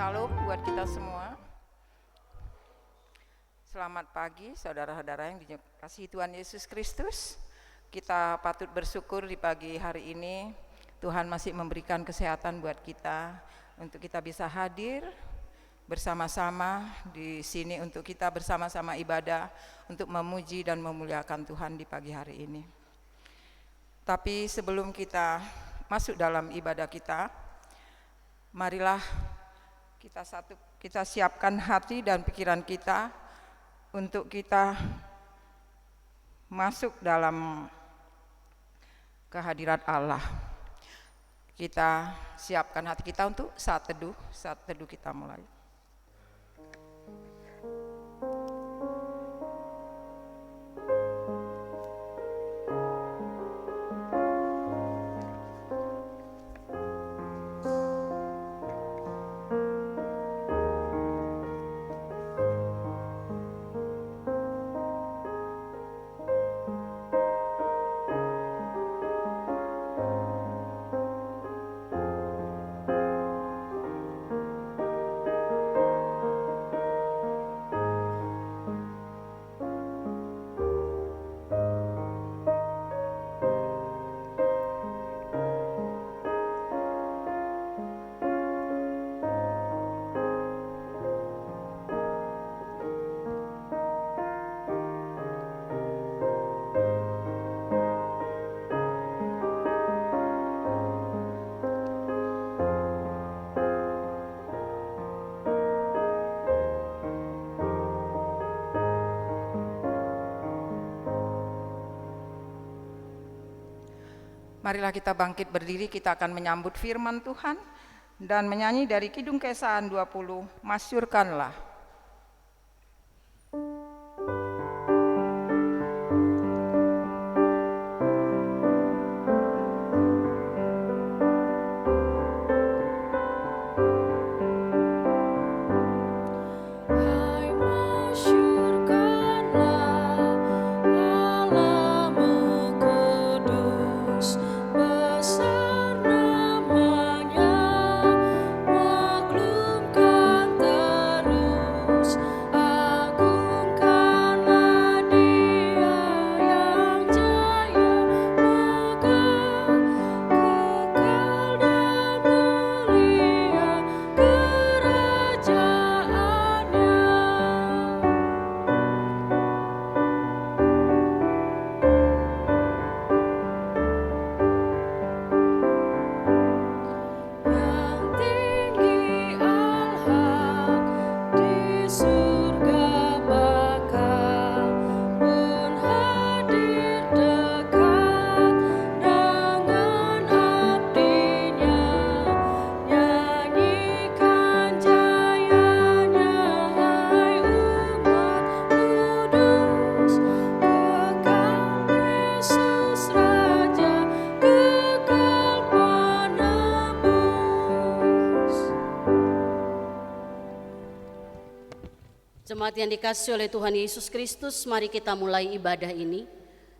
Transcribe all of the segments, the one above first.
Salam buat kita semua. Selamat pagi saudara-saudara yang dikasihi Tuhan Yesus Kristus. Kita patut bersyukur di pagi hari ini Tuhan masih memberikan kesehatan buat kita untuk kita bisa hadir bersama-sama di sini untuk kita bersama-sama ibadah untuk memuji dan memuliakan Tuhan di pagi hari ini. Tapi sebelum kita masuk dalam ibadah kita, marilah kita siapkan hati dan pikiran kita untuk kita masuk dalam kehadirat Allah. Kita siapkan hati kita untuk saat teduh kita mulai. Marilah kita bangkit berdiri, kita akan menyambut firman Tuhan dan menyanyi dari Kidung Kesahan 20, Masyurkanlah. Jemaat yang dikasihi oleh Tuhan Yesus Kristus, mari kita mulai ibadah ini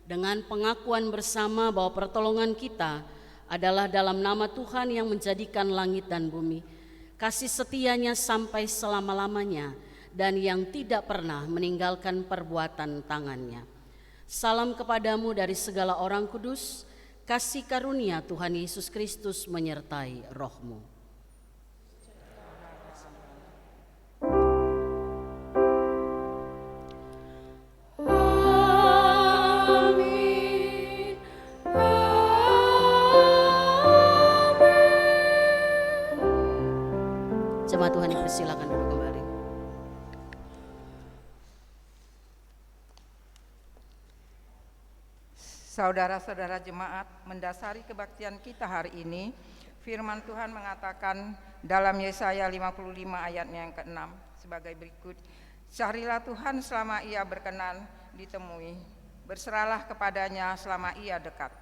dengan pengakuan bersama bahwa pertolongan kita adalah dalam nama Tuhan yang menjadikan langit dan bumi, kasih setianya sampai selama-lamanya, dan yang tidak pernah meninggalkan perbuatan tangannya. Salam kepadamu dari segala orang kudus, kasih karunia Tuhan Yesus Kristus menyertai rohmu. Jemaat Tuhan yang persilakan duduk kembali. Saudara-saudara jemaat, mendasari kebaktian kita hari ini, firman Tuhan mengatakan dalam Yesaya 55 ayatnya yang ke-6 sebagai berikut. Carilah Tuhan selama ia berkenan ditemui, berserahlah kepadanya selama ia dekat.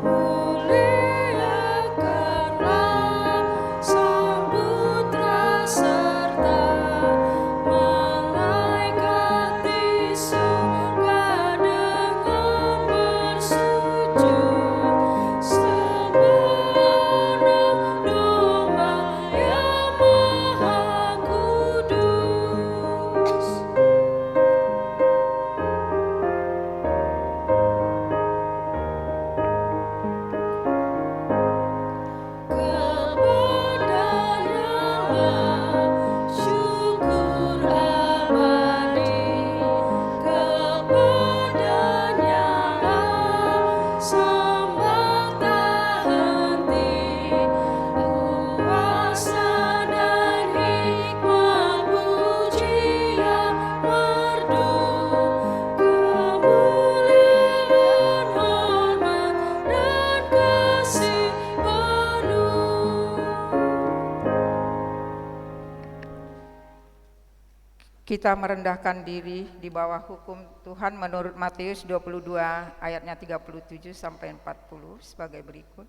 Mulia Kita merendahkan diri di bawah hukum Tuhan menurut Matius 22 ayatnya 37 sampai 40 sebagai berikut.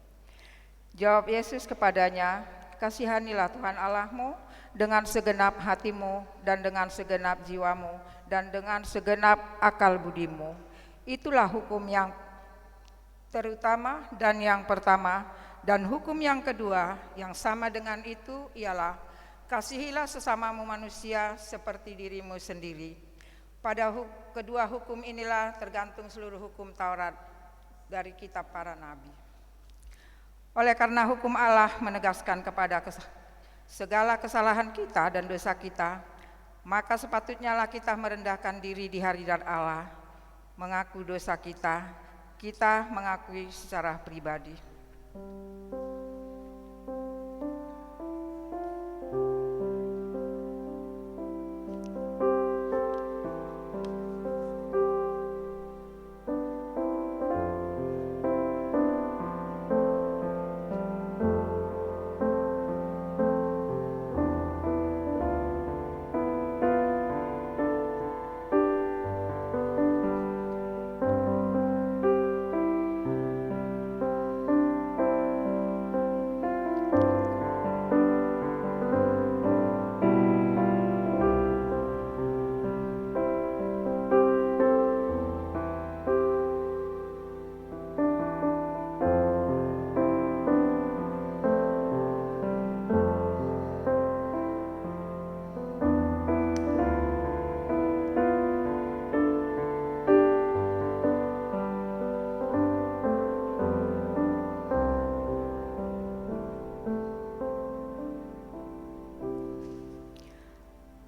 Jawab Yesus kepadanya, "Kasihanilah Tuhan Allahmu dengan segenap hatimu dan dengan segenap jiwamu dan dengan segenap akal budimu. Itulah hukum yang terutama dan yang pertama, dan hukum yang kedua yang sama dengan itu ialah, kasihilah sesamamu manusia seperti dirimu sendiri. Pada kedua hukum inilah tergantung seluruh hukum Taurat dari kitab para nabi." Oleh karena hukum Allah menegaskan kepada segala kesalahan kita dan dosa kita, maka sepatutnya lah kita merendahkan diri di hadirat Allah, mengaku dosa kita mengakui secara pribadi.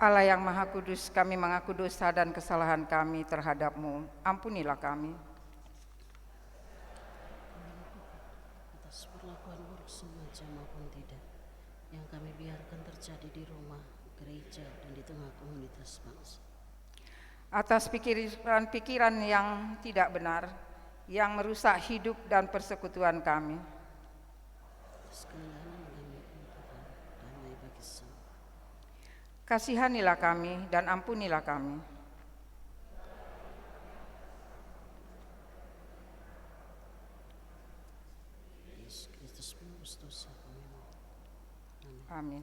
Allah yang Maha Kudus, kami mengaku dosa dan kesalahan kami terhadap-Mu. Ampunilah kami. Atas perlakuan buruk sengaja maupun tidak yang kami biarkan terjadi di rumah, gereja, dan di tengah komunitas bangsa. Atas pikiran-pikiran yang tidak benar, yang merusak hidup dan persekutuan kami. Sekalian kami Tuhan, damai bagi semua. Kasihanilah kami dan ampunilah kami. Yesus Kristus menebus dosa kami. Amin.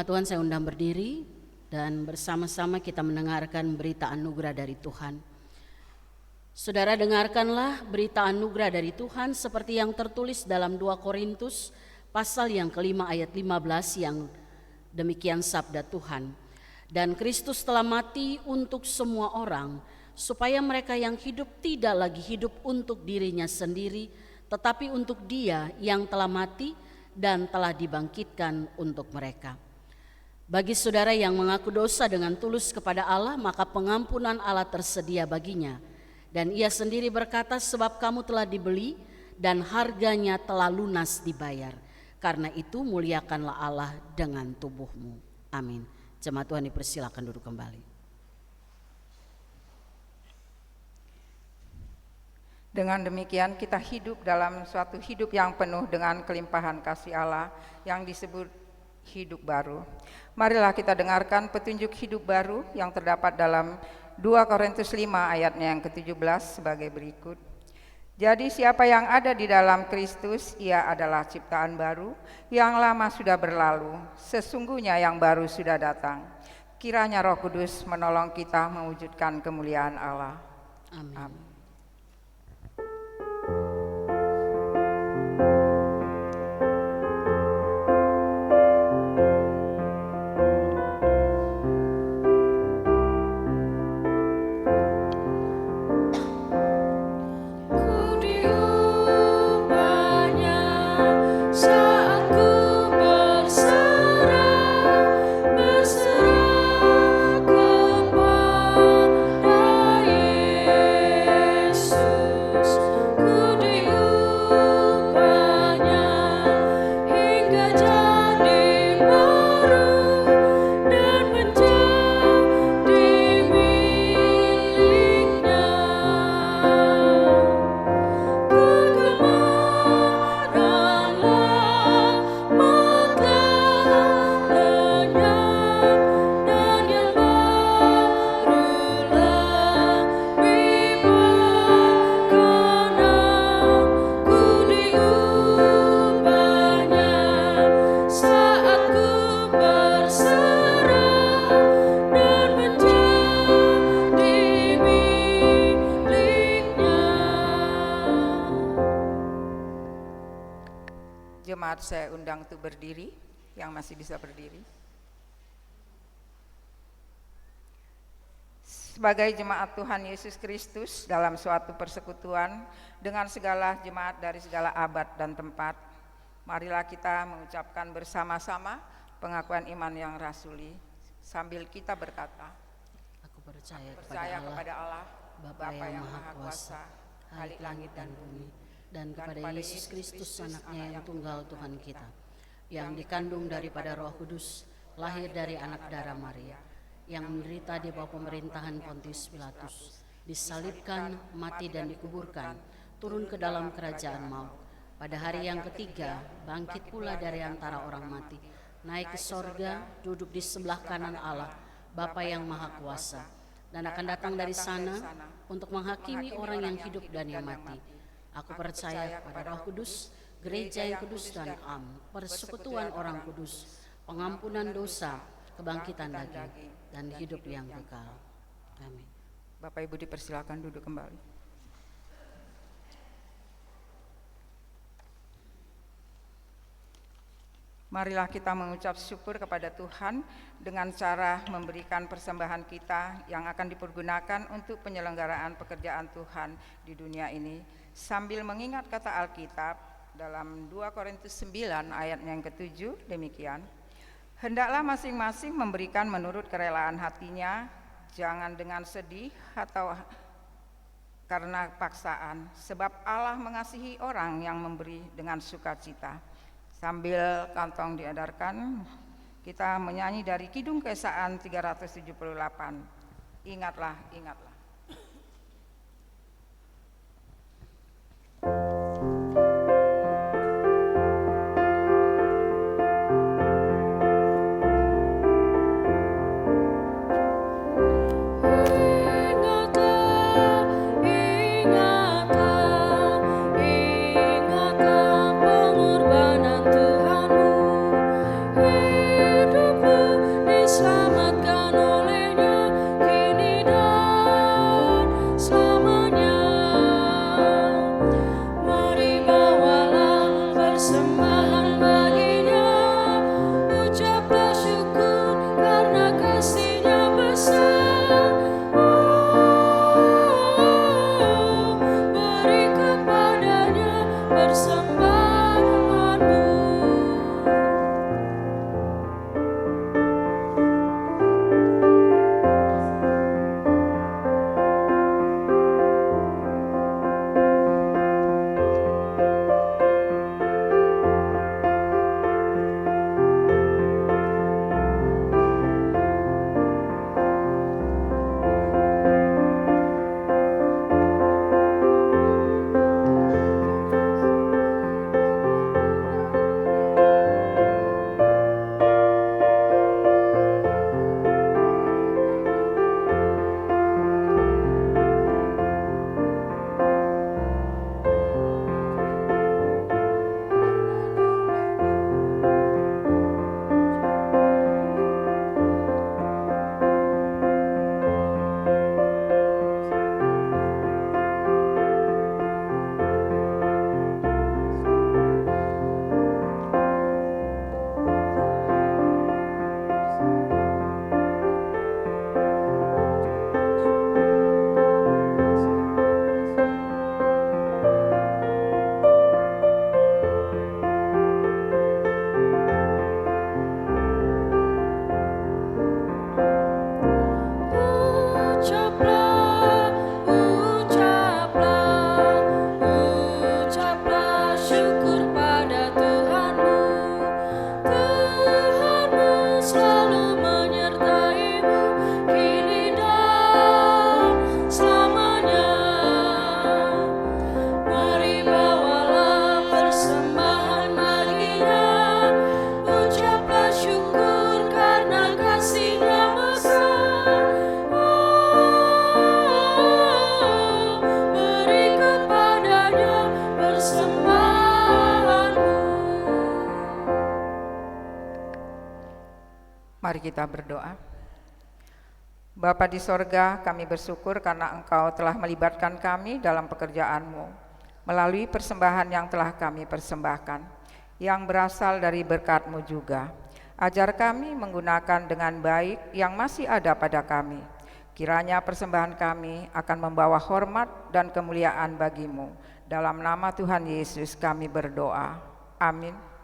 Jemaat Tuhan, saya undang berdiri dan bersama-sama kita mendengarkan berita anugerah dari Tuhan. Saudara, dengarkanlah berita anugerah dari Tuhan seperti yang tertulis dalam 2 Korintus pasal yang kelima ayat 15 yang demikian sabda Tuhan. Dan Kristus telah mati untuk semua orang, supaya mereka yang hidup tidak lagi hidup untuk dirinya sendiri, tetapi untuk Dia yang telah mati dan telah dibangkitkan untuk mereka. Bagi saudara yang mengaku dosa dengan tulus kepada Allah, maka pengampunan Allah tersedia baginya. Dan Ia sendiri berkata, sebab kamu telah dibeli dan harganya telah lunas dibayar. Karena itu muliakanlah Allah dengan tubuhmu. Amin. Jemaat Tuhan dipersilakan duduk kembali. Dengan demikian kita hidup dalam suatu hidup yang penuh dengan kelimpahan kasih Allah yang disebut hidup baru. Marilah kita dengarkan petunjuk hidup baru yang terdapat dalam 2 Korintus 5 ayatnya yang ke-17 sebagai berikut. Jadi siapa yang ada di dalam Kristus, ia adalah ciptaan baru, yang lama sudah berlalu, sesungguhnya yang baru sudah datang. Kiranya Roh Kudus menolong kita mewujudkan kemuliaan Allah. Amin. Amin. Jemaat saya undang untuk berdiri, yang masih bisa berdiri. Sebagai jemaat Tuhan Yesus Kristus dalam suatu persekutuan dengan segala jemaat dari segala abad dan tempat, marilah kita mengucapkan bersama-sama pengakuan iman yang rasuli sambil kita berkata, Aku percaya kepada Allah, Bapa yang Maha Kuasa, Khalik langit dan bumi, dan kepada Yesus Kristus anaknya yang tunggal Tuhan kita, yang dikandung daripada Roh Kudus, lahir dari anak darah Maria, yang menderita di bawah pemerintahan Pontius Pilatus, disalibkan, mati dan dikuburkan, turun ke dalam kerajaan maut. Pada hari yang ketiga, bangkit pula dari antara orang mati, naik ke sorga, duduk di sebelah kanan Allah, Bapa yang Maha Kuasa, dan akan datang dari sana untuk menghakimi orang yang hidup dan yang mati. Aku percaya pada Roh Kudus, gereja yang kudus dan am, persekutuan orang kudus, pengampunan dosa, kebangkitan daging, dan hidup yang kekal. Amin. Bapak Ibu dipersilakan duduk kembali. Marilah kita mengucap syukur kepada Tuhan dengan cara memberikan persembahan kita yang akan dipergunakan untuk penyelenggaraan pekerjaan Tuhan di dunia ini. Sambil mengingat kata Alkitab dalam 2 Korintus 9 ayat yang ke-7 demikian. Hendaklah masing-masing memberikan menurut kerelaan hatinya, jangan dengan sedih atau karena paksaan, sebab Allah mengasihi orang yang memberi dengan sukacita. Sambil kantong diedarkan, kita menyanyi dari Kidung Keesaan 378. Ingatlah, ingatlah. Hidupmu Mari kita berdoa. Bapa di sorga, kami bersyukur karena Engkau telah melibatkan kami dalam pekerjaan-Mu melalui persembahan yang telah kami persembahkan, yang berasal dari berkat-Mu juga. Ajar kami menggunakan dengan baik yang masih ada pada kami. Kiranya persembahan kami akan membawa hormat dan kemuliaan bagi-Mu. Dalam nama Tuhan Yesus kami berdoa. Amin.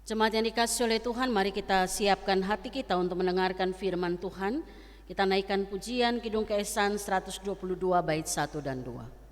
Jemaat yang dikasihi oleh Tuhan, mari kita siapkan hati kita untuk mendengarkan firman Tuhan. Kita naikkan pujian Kidung Keesan 122 bait 1 dan 2.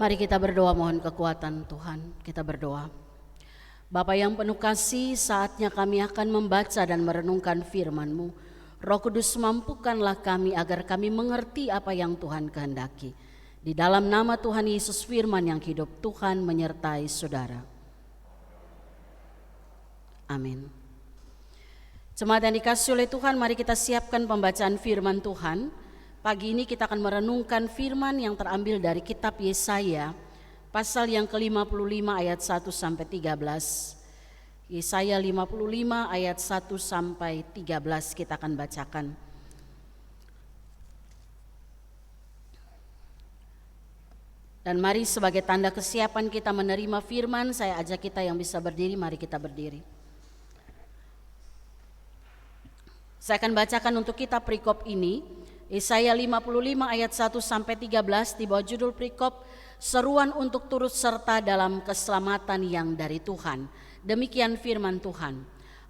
Mari kita berdoa mohon kekuatan Tuhan. Kita berdoa. Bapa yang penuh kasih, saatnya kami akan membaca dan merenungkan firman-Mu. Roh Kudus, mampukanlah kami agar kami mengerti apa yang Tuhan kehendaki. Di dalam nama Tuhan Yesus firman yang hidup, Tuhan menyertai saudara. Amin. Jemaat yang dikasihi oleh Tuhan, mari kita siapkan pembacaan firman Tuhan. Pagi ini kita akan merenungkan firman yang terambil dari kitab Yesaya, pasal yang ke-55 ayat 1 sampai 13. Yesaya 55 ayat 1 sampai 13 kita akan bacakan. Dan mari sebagai tanda kesiapan kita menerima firman, saya ajak kita yang bisa berdiri, mari kita berdiri. Saya akan bacakan untuk kita perikop ini. Yesaya 55 ayat 1 sampai 13 di bawah judul perikop seruan untuk turut serta dalam keselamatan yang dari Tuhan. Demikian firman Tuhan.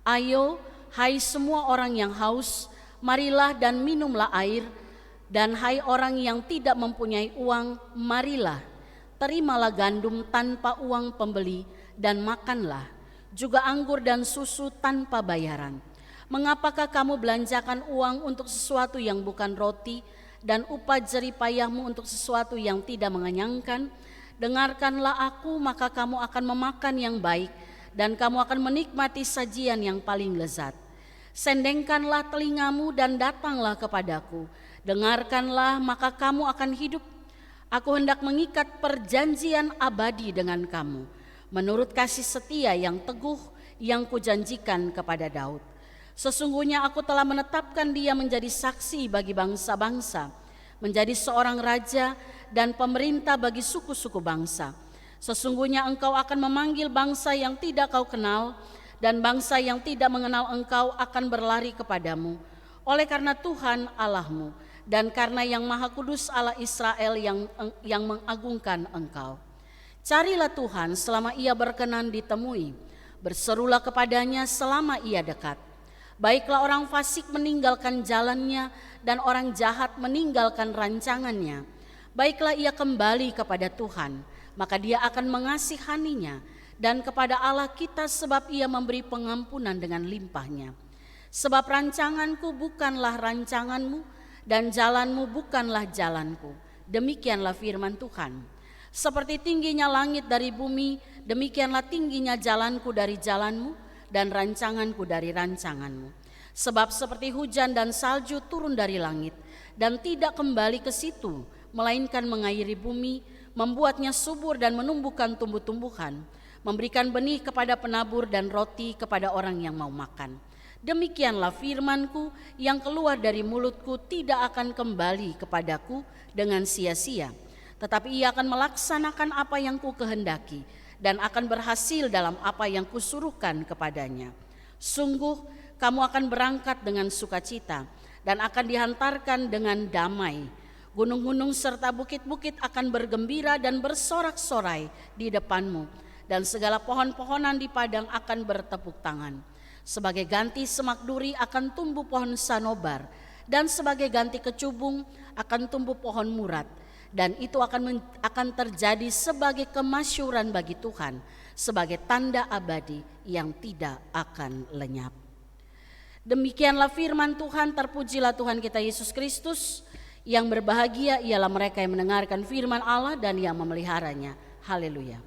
Ayo, hai semua orang yang haus, marilah dan minumlah air. Dan hai orang yang tidak mempunyai uang, marilah, terimalah gandum tanpa uang pembeli dan makanlah, juga anggur dan susu tanpa bayaran. Mengapakah kamu belanjakan uang untuk sesuatu yang bukan roti dan upah jerih payahmu untuk sesuatu yang tidak mengenyangkan? Dengarkanlah aku, maka kamu akan memakan yang baik dan kamu akan menikmati sajian yang paling lezat. Sendengkanlah telingamu dan datanglah kepadaku. Dengarkanlah, maka kamu akan hidup. Aku hendak mengikat perjanjian abadi dengan kamu, menurut kasih setia yang teguh yang kujanjikan kepada Daud. Sesungguhnya aku telah menetapkan dia menjadi saksi bagi bangsa-bangsa, menjadi seorang raja dan pemerintah bagi suku-suku bangsa. Sesungguhnya engkau akan memanggil bangsa yang tidak kau kenal, dan bangsa yang tidak mengenal engkau akan berlari kepadamu. Oleh karena Tuhan Allahmu dan karena yang Maha Kudus Allah Israel yang mengagungkan engkau. Carilah Tuhan selama ia berkenan ditemui, berserulah kepadanya selama ia dekat. Baiklah orang fasik meninggalkan jalannya dan orang jahat meninggalkan rancangannya. Baiklah ia kembali kepada Tuhan, maka dia akan mengasihaninya, dan kepada Allah kita sebab ia memberi pengampunan dengan limpahnya. Sebab rancanganku bukanlah rancanganmu dan jalanmu bukanlah jalanku. Demikianlah firman Tuhan. Seperti tingginya langit dari bumi, demikianlah tingginya jalanku dari jalanmu dan rancanganku dari rancanganmu. Sebab seperti hujan dan salju turun dari langit dan tidak kembali ke situ, melainkan mengairi bumi, membuatnya subur dan menumbuhkan tumbuh-tumbuhan, memberikan benih kepada penabur dan roti kepada orang yang mau makan. Demikianlah firmanku yang keluar dari mulutku tidak akan kembali kepadaku dengan sia-sia, tetapi ia akan melaksanakan apa yang ku kehendaki dan akan berhasil dalam apa yang kusuruhkan kepadanya. Sungguh kamu akan berangkat dengan sukacita dan akan dihantarkan dengan damai. Gunung-gunung serta bukit-bukit akan bergembira dan bersorak-sorai di depanmu, dan segala pohon-pohonan di padang akan bertepuk tangan. Sebagai ganti semak duri akan tumbuh pohon sanobar, dan sebagai ganti kecubung akan tumbuh pohon murat, dan itu akan terjadi sebagai kemasyhuran bagi Tuhan, sebagai tanda abadi yang tidak akan lenyap. Demikianlah firman Tuhan. Terpujilah Tuhan kita Yesus Kristus. Yang berbahagia ialah mereka yang mendengarkan firman Allah dan yang memeliharanya. Haleluya.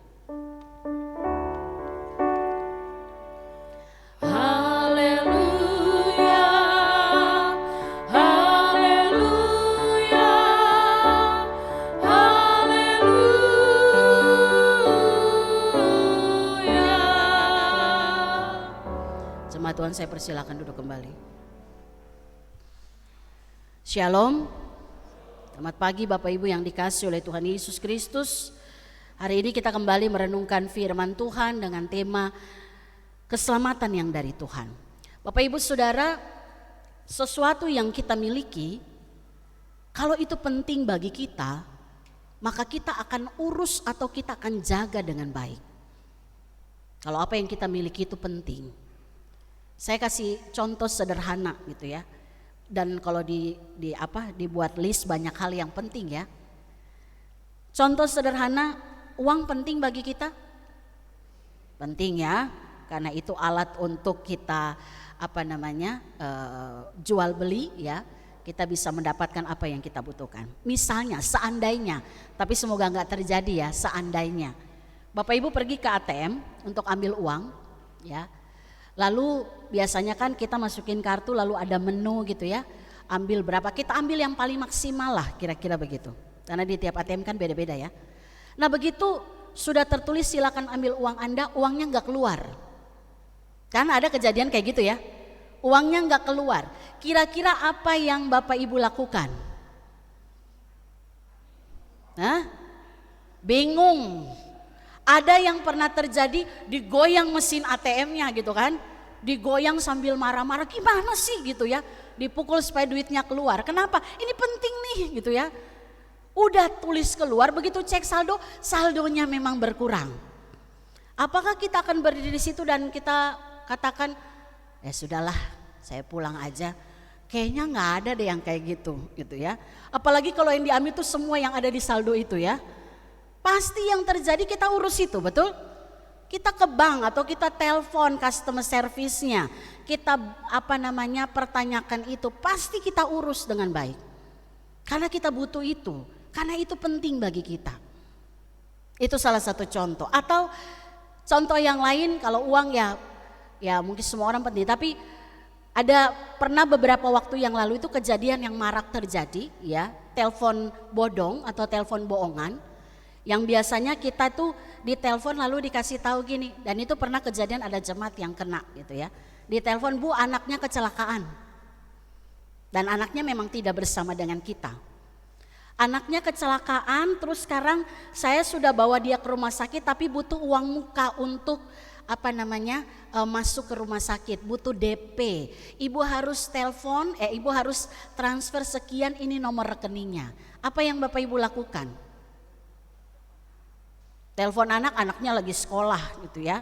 Tuhan, saya persilakan duduk kembali. Shalom. Selamat pagi Bapak Ibu yang dikasihi oleh Tuhan Yesus Kristus. Hari ini kita kembali merenungkan firman Tuhan dengan tema keselamatan yang dari Tuhan. Bapak Ibu Saudara, sesuatu yang kita miliki, kalau itu penting bagi kita, maka kita akan urus atau kita akan jaga dengan baik. Kalau apa yang kita miliki itu penting. Saya kasih contoh sederhana gitu ya. Dan kalau dibuat list banyak hal yang penting ya. Contoh sederhana, uang penting bagi kita? Penting ya, karena itu alat untuk kita jual beli ya. Kita bisa mendapatkan apa yang kita butuhkan. Misalnya, seandainya, tapi semoga enggak terjadi ya, seandainya Bapak Ibu pergi ke ATM untuk ambil uang ya. Lalu biasanya kan kita masukin kartu lalu ada menu gitu ya. Ambil berapa, kita ambil yang paling maksimal lah kira-kira begitu. Karena di tiap ATM kan beda-beda ya. Nah begitu sudah tertulis silakan ambil uang Anda, uangnya enggak keluar. Kan ada kejadian kayak gitu ya. Uangnya enggak keluar. Kira-kira apa yang Bapak Ibu lakukan? Bingung. Ada yang pernah terjadi digoyang mesin ATM-nya gitu kan. Digoyang sambil marah-marah, gimana sih gitu ya. Dipukul supaya duitnya keluar. Kenapa? Ini penting nih gitu ya. Udah tulis keluar, begitu cek saldo, saldonya memang berkurang. Apakah kita akan berdiri di situ dan kita katakan, ya sudahlah saya pulang aja. Kayaknya nggak ada deh yang kayak gitu ya. Apalagi kalau yang diambil itu semua yang ada di saldo itu ya. Pasti yang terjadi kita urus itu, betul? Kita ke bank atau kita telepon customer service-nya, kita pertanyakan itu, pasti kita urus dengan baik. Karena kita butuh itu, karena itu penting bagi kita. Itu salah satu contoh. Atau contoh yang lain, kalau uang ya mungkin semua orang penting, tapi ada pernah beberapa waktu yang lalu itu kejadian yang marak terjadi ya, telepon bodong atau telepon bohongan. Yang biasanya kita tuh ditelepon lalu dikasih tahu gini, dan itu pernah kejadian ada jemaat yang kena gitu ya. Ditelepon, Bu, anaknya kecelakaan. Dan anaknya memang tidak bersama dengan kita. Anaknya kecelakaan, terus sekarang saya sudah bawa dia ke rumah sakit tapi butuh uang muka untuk masuk ke rumah sakit, butuh DP. Ibu harus telepon, ibu harus transfer sekian, ini nomor rekeningnya. Apa yang Bapak Ibu lakukan? Telepon anaknya lagi sekolah gitu ya.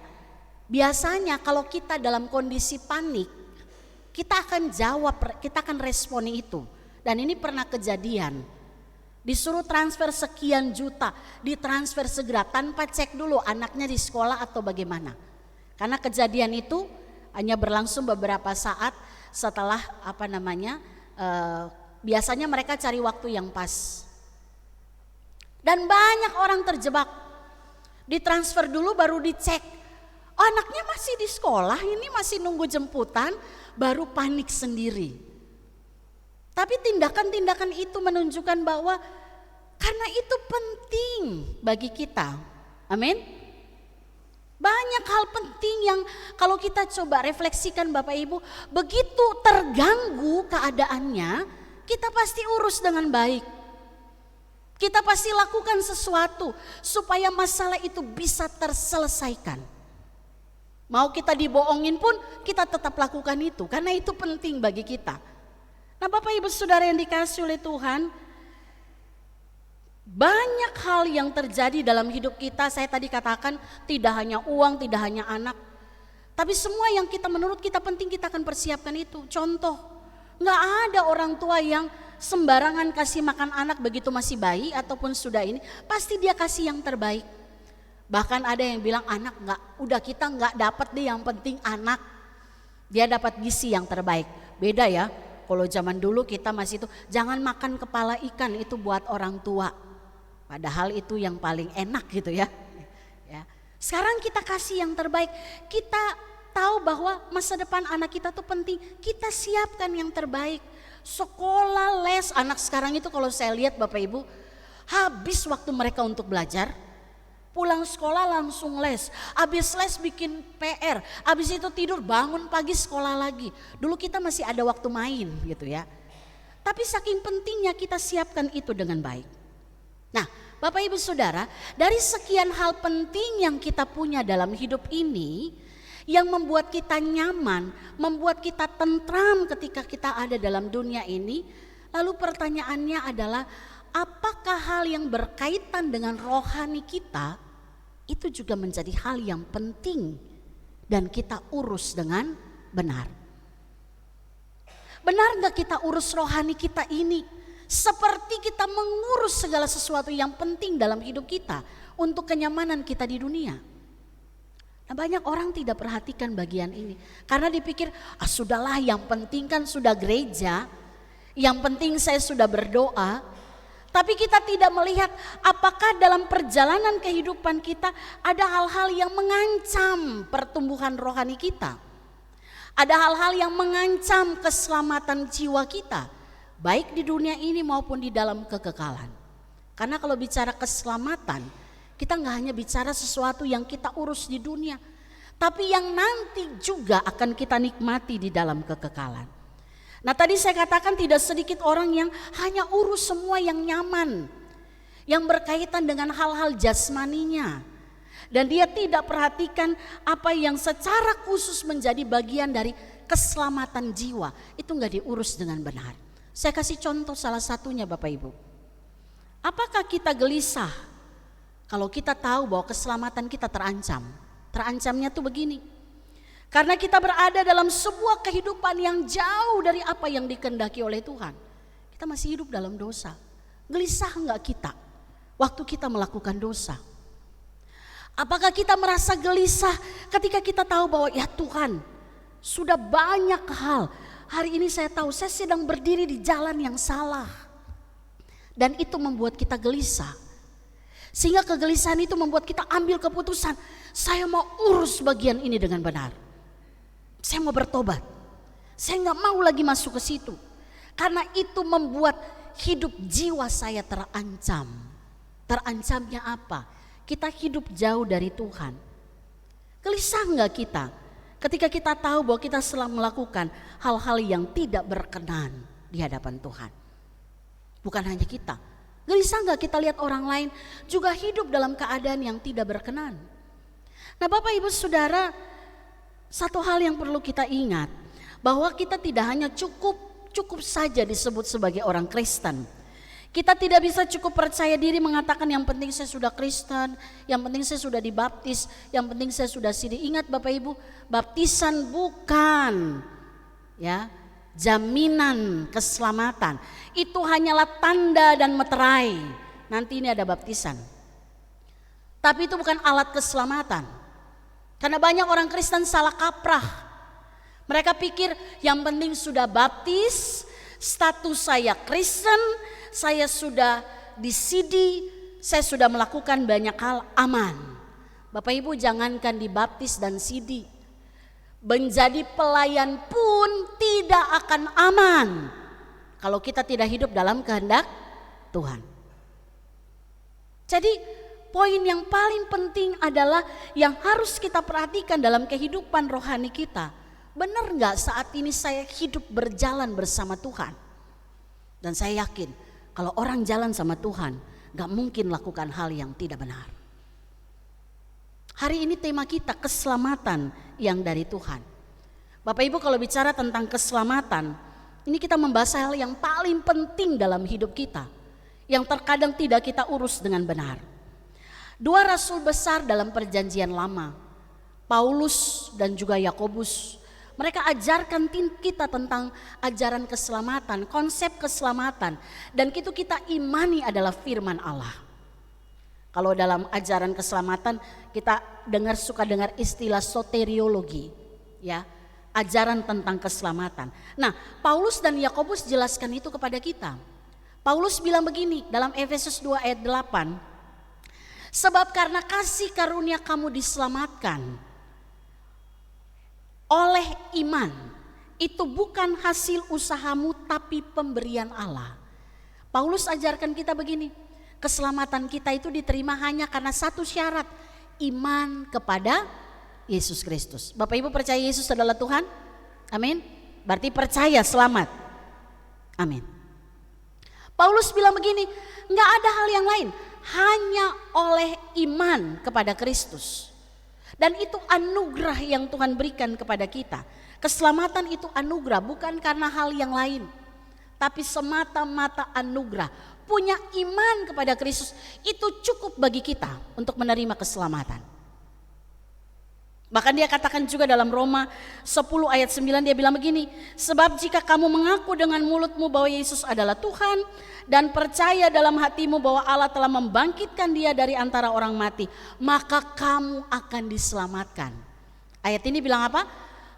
Biasanya kalau kita dalam kondisi panik, kita akan jawab, kita akan responi itu. Dan ini pernah kejadian. Disuruh transfer sekian juta, ditransfer segera tanpa cek dulu anaknya di sekolah atau bagaimana. Karena kejadian itu hanya berlangsung beberapa saat setelah biasanya mereka cari waktu yang pas. Dan banyak orang terjebak. Ditransfer dulu baru dicek, oh, anaknya masih di sekolah, ini masih nunggu jemputan, baru panik sendiri. Tapi tindakan-tindakan itu menunjukkan bahwa karena itu penting bagi kita. Amin. Banyak hal penting yang kalau kita coba refleksikan Bapak Ibu, begitu terganggu keadaannya, kita pasti urus dengan baik. Kita pasti lakukan sesuatu supaya masalah itu bisa terselesaikan. Mau kita dibohongin pun kita tetap lakukan itu karena itu penting bagi kita. Nah, Bapak Ibu Saudara yang dikasihi oleh Tuhan, banyak hal yang terjadi dalam hidup kita. Saya tadi katakan tidak hanya uang, tidak hanya anak, tapi semua yang kita menurut kita penting kita akan persiapkan itu. Contoh, nggak ada orang tua yang sembarangan kasih makan anak begitu masih bayi ataupun sudah ini, pasti dia kasih yang terbaik. Bahkan ada yang bilang anak kita nggak dapat deh, yang penting anak dia dapat gizi yang terbaik. Beda ya, kalau zaman dulu kita masih itu jangan makan kepala ikan, itu buat orang tua. Padahal itu yang paling enak gitu ya. Sekarang kita kasih yang terbaik. Kita tahu bahwa masa depan anak kita tuh penting, kita siapkan yang terbaik. Sekolah, les, anak sekarang itu kalau saya lihat Bapak Ibu, habis waktu mereka untuk belajar, pulang sekolah langsung les, habis les bikin PR, habis itu tidur, bangun pagi sekolah lagi. Dulu kita masih ada waktu main gitu ya. Tapi saking pentingnya kita siapkan itu dengan baik. Nah, Bapak Ibu Saudara, dari sekian hal penting yang kita punya dalam hidup ini, yang membuat kita nyaman, membuat kita tentram ketika kita ada dalam dunia ini. Lalu pertanyaannya adalah, apakah hal yang berkaitan dengan rohani kita itu juga menjadi hal yang penting dan kita urus dengan benar? Benar gak kita urus rohani kita ini seperti kita mengurus segala sesuatu yang penting dalam hidup kita untuk kenyamanan kita di dunia? Nah, banyak orang tidak perhatikan bagian ini karena dipikir sudahlah, yang penting kan sudah gereja, yang penting saya sudah berdoa. Tapi kita tidak melihat apakah dalam perjalanan kehidupan kita ada hal-hal yang mengancam pertumbuhan rohani kita. Ada hal-hal yang mengancam keselamatan jiwa kita, baik di dunia ini maupun di dalam kekekalan. Karena kalau bicara keselamatan, kita nggak hanya bicara sesuatu yang kita urus di dunia, tapi yang nanti juga akan kita nikmati di dalam kekekalan. Nah, tadi saya katakan tidak sedikit orang yang hanya urus semua yang nyaman, yang berkaitan dengan hal-hal jasmaninya. Dan dia tidak perhatikan apa yang secara khusus menjadi bagian dari keselamatan jiwa. Itu nggak diurus dengan benar. Saya kasih contoh salah satunya Bapak Ibu. Apakah kita gelisah kalau kita tahu bahwa keselamatan kita terancam? Terancamnya tuh begini. Karena kita berada dalam sebuah kehidupan yang jauh dari apa yang dikehendaki oleh Tuhan. Kita masih hidup dalam dosa. Gelisah enggak kita waktu kita melakukan dosa? Apakah kita merasa gelisah ketika kita tahu bahwa ya Tuhan, sudah banyak hal. Hari ini saya tahu saya sedang berdiri di jalan yang salah. Dan itu membuat kita gelisah. Sehingga kegelisahan itu membuat kita ambil keputusan. Saya mau urus bagian ini dengan benar. Saya mau bertobat. Saya gak mau lagi masuk ke situ. Karena itu membuat hidup jiwa saya terancam. Terancamnya apa? Kita hidup jauh dari Tuhan. Gelisah gak kita ketika kita tahu bahwa kita sedang melakukan hal-hal yang tidak berkenan di hadapan Tuhan? Bukan hanya kita. Gelisah gak kita lihat orang lain juga hidup dalam keadaan yang tidak berkenan? Nah Bapak Ibu Saudara, satu hal yang perlu kita ingat, bahwa kita tidak hanya cukup saja disebut sebagai orang Kristen. Kita tidak bisa cukup percaya diri mengatakan yang penting saya sudah Kristen, yang penting saya sudah dibaptis, yang penting saya sudah sidi. Ingat Bapak Ibu, baptisan bukan jaminan keselamatan. Itu hanyalah tanda dan meterai. Nanti ini ada baptisan. Tapi itu bukan alat keselamatan. Karena banyak orang Kristen salah kaprah. Mereka pikir yang penting sudah baptis, status saya Kristen, saya sudah disidi, saya sudah melakukan banyak hal, aman. Bapak Ibu, jangankan dibaptis dan sidi, menjadi pelayan pun tidak akan aman kalau kita tidak hidup dalam kehendak Tuhan. Jadi poin yang paling penting adalah yang harus kita perhatikan dalam kehidupan rohani kita. Benar gak saat ini saya hidup berjalan bersama Tuhan? Dan saya yakin kalau orang jalan sama Tuhan gak mungkin lakukan hal yang tidak benar. Hari ini tema kita keselamatan yang dari Tuhan. Bapak Ibu, kalau bicara tentang keselamatan, ini kita membahas hal yang paling penting dalam hidup kita, yang terkadang tidak kita urus dengan benar. Dua rasul besar dalam perjanjian lama, Paulus dan juga Yakobus, mereka ajarkan kita tentang ajaran keselamatan, konsep keselamatan, dan itu kita imani adalah firman Allah. Kalau dalam ajaran keselamatan kita suka dengar istilah soteriologi, ajaran tentang keselamatan. Nah, Paulus dan Yakobus jelaskan itu kepada kita. Paulus bilang begini dalam Efesus 2 ayat 8, sebab karena kasih karunia kamu diselamatkan oleh iman, itu bukan hasil usahamu tapi pemberian Allah. Paulus ajarkan kita begini, keselamatan kita itu diterima hanya karena satu syarat, iman kepada Yesus Kristus. Bapak Ibu percaya Yesus adalah Tuhan? Amin. Berarti percaya selamat. Amin. Paulus bilang begini, gak ada hal yang lain, hanya oleh iman kepada Kristus. Dan itu anugerah yang Tuhan berikan kepada kita. Keselamatan itu anugerah, bukan karena hal yang lain, tapi semata-mata anugerah. Punya iman kepada Kristus itu cukup bagi kita untuk menerima keselamatan. Bahkan dia katakan juga dalam Roma 10 ayat 9, dia bilang begini, sebab jika kamu mengaku dengan mulutmu bahwa Yesus adalah Tuhan dan percaya dalam hatimu bahwa Allah telah membangkitkan dia dari antara orang mati, maka kamu akan diselamatkan. Ayat ini bilang apa?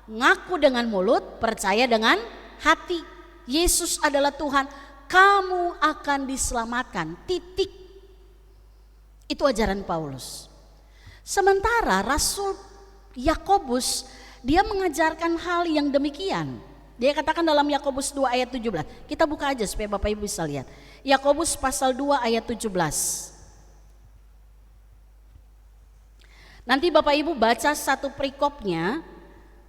Ngaku dengan mulut, percaya dengan hati. Yesus adalah Tuhan, kamu akan diselamatkan. Titik. Itu ajaran Paulus. Sementara Rasul Yakobus, dia mengajarkan hal yang demikian. Dia katakan dalam Yakobus 2 ayat 17. Kita buka aja supaya Bapak Ibu bisa lihat. Yakobus pasal 2 ayat 17. Nanti Bapak Ibu baca satu perikopnya,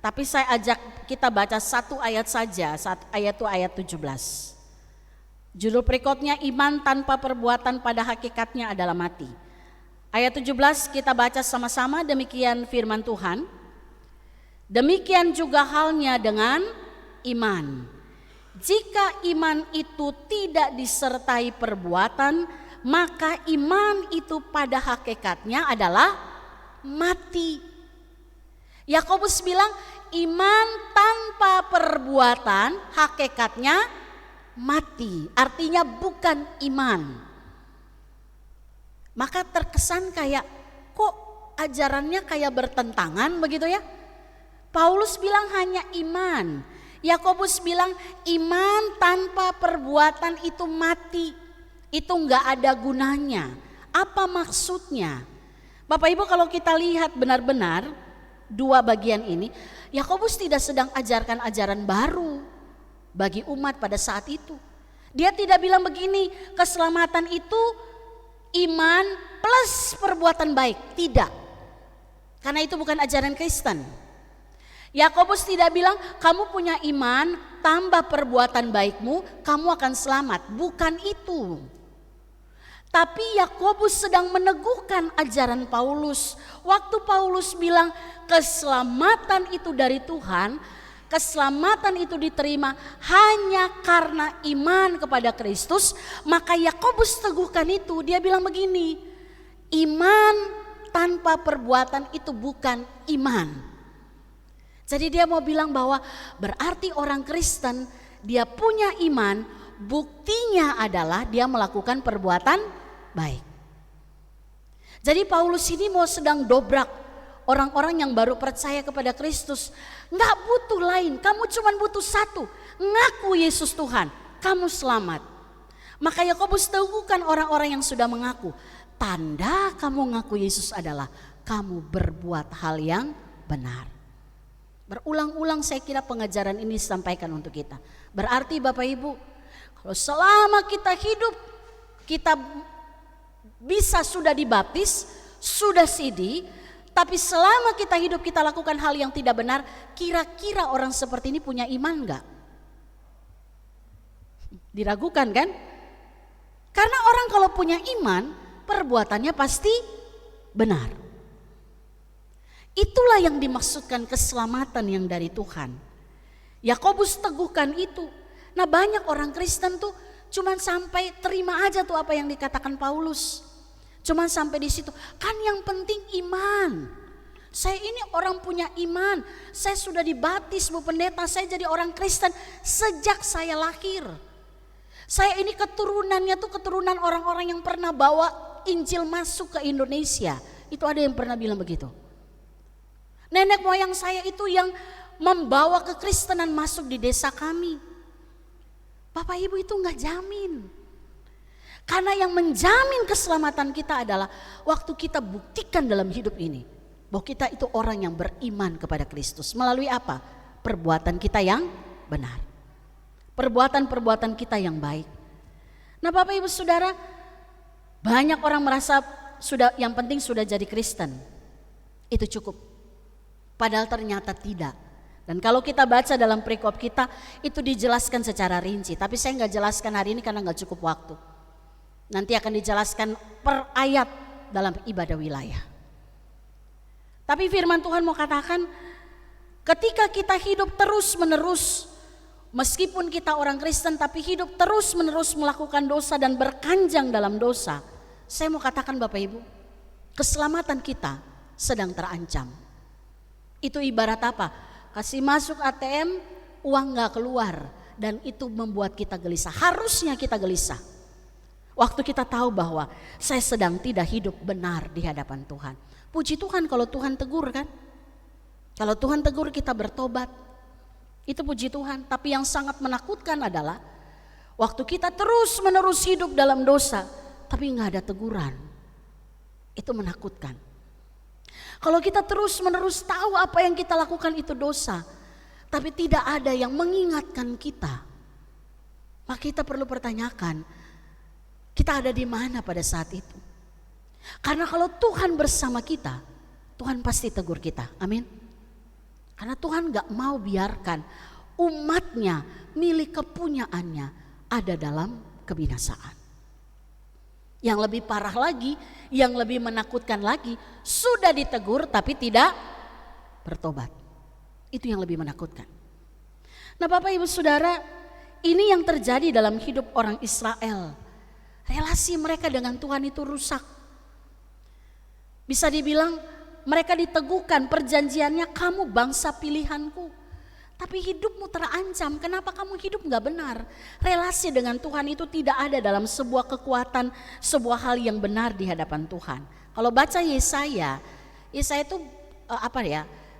tapi saya ajak kita baca satu ayat saja, ayat itu ayat 17. Judul perikopnya, iman tanpa perbuatan pada hakikatnya adalah mati. Ayat 17 kita baca sama-sama, demikian firman Tuhan. Demikian juga halnya dengan iman. Jika iman itu tidak disertai perbuatan, maka iman itu pada hakikatnya adalah mati. Yakobus bilang iman tanpa perbuatan hakikatnya mati, artinya bukan iman. Maka terkesan kayak kok ajarannya kayak bertentangan begitu ya. Paulus bilang hanya iman, Yakobus bilang iman tanpa perbuatan itu mati, itu enggak ada gunanya. Apa maksudnya? Bapak Ibu, kalau kita lihat benar-benar dua bagian ini, Yakobus tidak sedang ajarkan ajaran baru bagi umat pada saat itu. Dia tidak bilang begini, keselamatan itu iman plus perbuatan baik, tidak. Karena itu bukan ajaran Kristen. Yakobus tidak bilang kamu punya iman tambah perbuatan baikmu kamu akan selamat, bukan itu. Tapi Yakobus sedang meneguhkan ajaran Paulus. Waktu Paulus bilang keselamatan itu dari Tuhan, keselamatan itu diterima hanya karena iman kepada Kristus, maka Yakobus teguhkan itu. Dia bilang begini, iman tanpa perbuatan itu bukan iman. Jadi dia mau bilang bahwa berarti orang Kristen dia punya iman, buktinya adalah dia melakukan perbuatan baik. Jadi Paulus ini mau sedang dobrak orang-orang yang baru percaya kepada Kristus. Nggak butuh lain, kamu cuma butuh satu, ngaku Yesus Tuhan, kamu selamat. Maka Yakobus teguhkan orang-orang yang sudah mengaku, tanda kamu ngaku Yesus adalah kamu berbuat hal yang benar. Berulang-ulang saya kira pengajaran ini disampaikan untuk kita. Berarti Bapak Ibu, kalau selama kita hidup, kita bisa sudah dibaptis, sudah sidi, tapi selama kita hidup kita lakukan hal yang tidak benar, kira-kira orang seperti ini punya iman enggak? Diragukan kan? Karena orang kalau punya iman, perbuatannya pasti benar. Itulah yang dimaksudkan keselamatan yang dari Tuhan. Yakobus teguhkan itu. Nah, banyak orang Kristen tuh cuman sampai terima aja tuh apa yang dikatakan Paulus. Cuman sampai di situ. Kan yang penting iman. Saya ini orang punya iman. Saya sudah dibaptis Bu Pendeta, saya jadi orang Kristen sejak saya lahir. Saya ini keturunannya tuh keturunan orang-orang yang pernah bawa Injil masuk ke Indonesia. Itu ada yang pernah bilang begitu. Nenek moyang saya itu yang membawa kekristenan masuk di desa kami. Bapak Ibu, itu enggak jamin. Karena yang menjamin keselamatan kita adalah waktu kita buktikan dalam hidup ini bahwa kita itu orang yang beriman kepada Kristus. Melalui apa? Perbuatan kita yang benar. Perbuatan-perbuatan kita yang baik. Nah Bapak Ibu Saudara, banyak orang merasa sudah yang penting sudah jadi Kristen. Itu cukup. Padahal ternyata tidak. Dan kalau kita baca dalam perikop kita, itu dijelaskan secara rinci. Tapi saya nggak jelaskan hari ini karena nggak cukup waktu. Nanti akan dijelaskan per ayat dalam ibadah wilayah. Tapi firman Tuhan mau katakan, ketika kita hidup terus menerus, meskipun kita orang Kristen tapi hidup terus menerus melakukan dosa dan berkanjang dalam dosa, saya mau katakan Bapak Ibu, keselamatan kita sedang terancam. Itu ibarat apa? Kasih masuk ATM, uang gak keluar, dan itu membuat kita gelisah. Harusnya kita gelisah waktu kita tahu bahwa saya sedang tidak hidup benar di hadapan Tuhan. Puji Tuhan kalau Tuhan tegur kan. Kalau Tuhan tegur kita bertobat, itu puji Tuhan. Tapi yang sangat menakutkan adalah waktu kita terus menerus hidup dalam dosa tapi gak ada teguran. Itu menakutkan. Kalau kita terus menerus tahu apa yang kita lakukan itu dosa, tapi tidak ada yang mengingatkan kita, maka kita perlu pertanyakan, kita ada di mana pada saat itu? Karena kalau Tuhan bersama kita, Tuhan pasti tegur kita, amin. Karena Tuhan gak mau biarkan umatnya, milik kepunyaannya ada dalam kebinasaan. Yang lebih parah lagi, yang lebih menakutkan lagi, sudah ditegur tapi tidak bertobat. Itu yang lebih menakutkan. Nah Bapak Ibu Saudara, ini yang terjadi dalam hidup orang Israel. Relasi mereka dengan Tuhan itu rusak. Bisa dibilang Mereka diteguhkan, perjanjiannya, kamu bangsa pilihanku. Tapi hidupmu terancam, kenapa kamu hidup gak benar? Relasi dengan Tuhan itu tidak ada dalam sebuah kekuatan, sebuah hal yang benar di hadapan Tuhan. Kalau baca Yesaya itu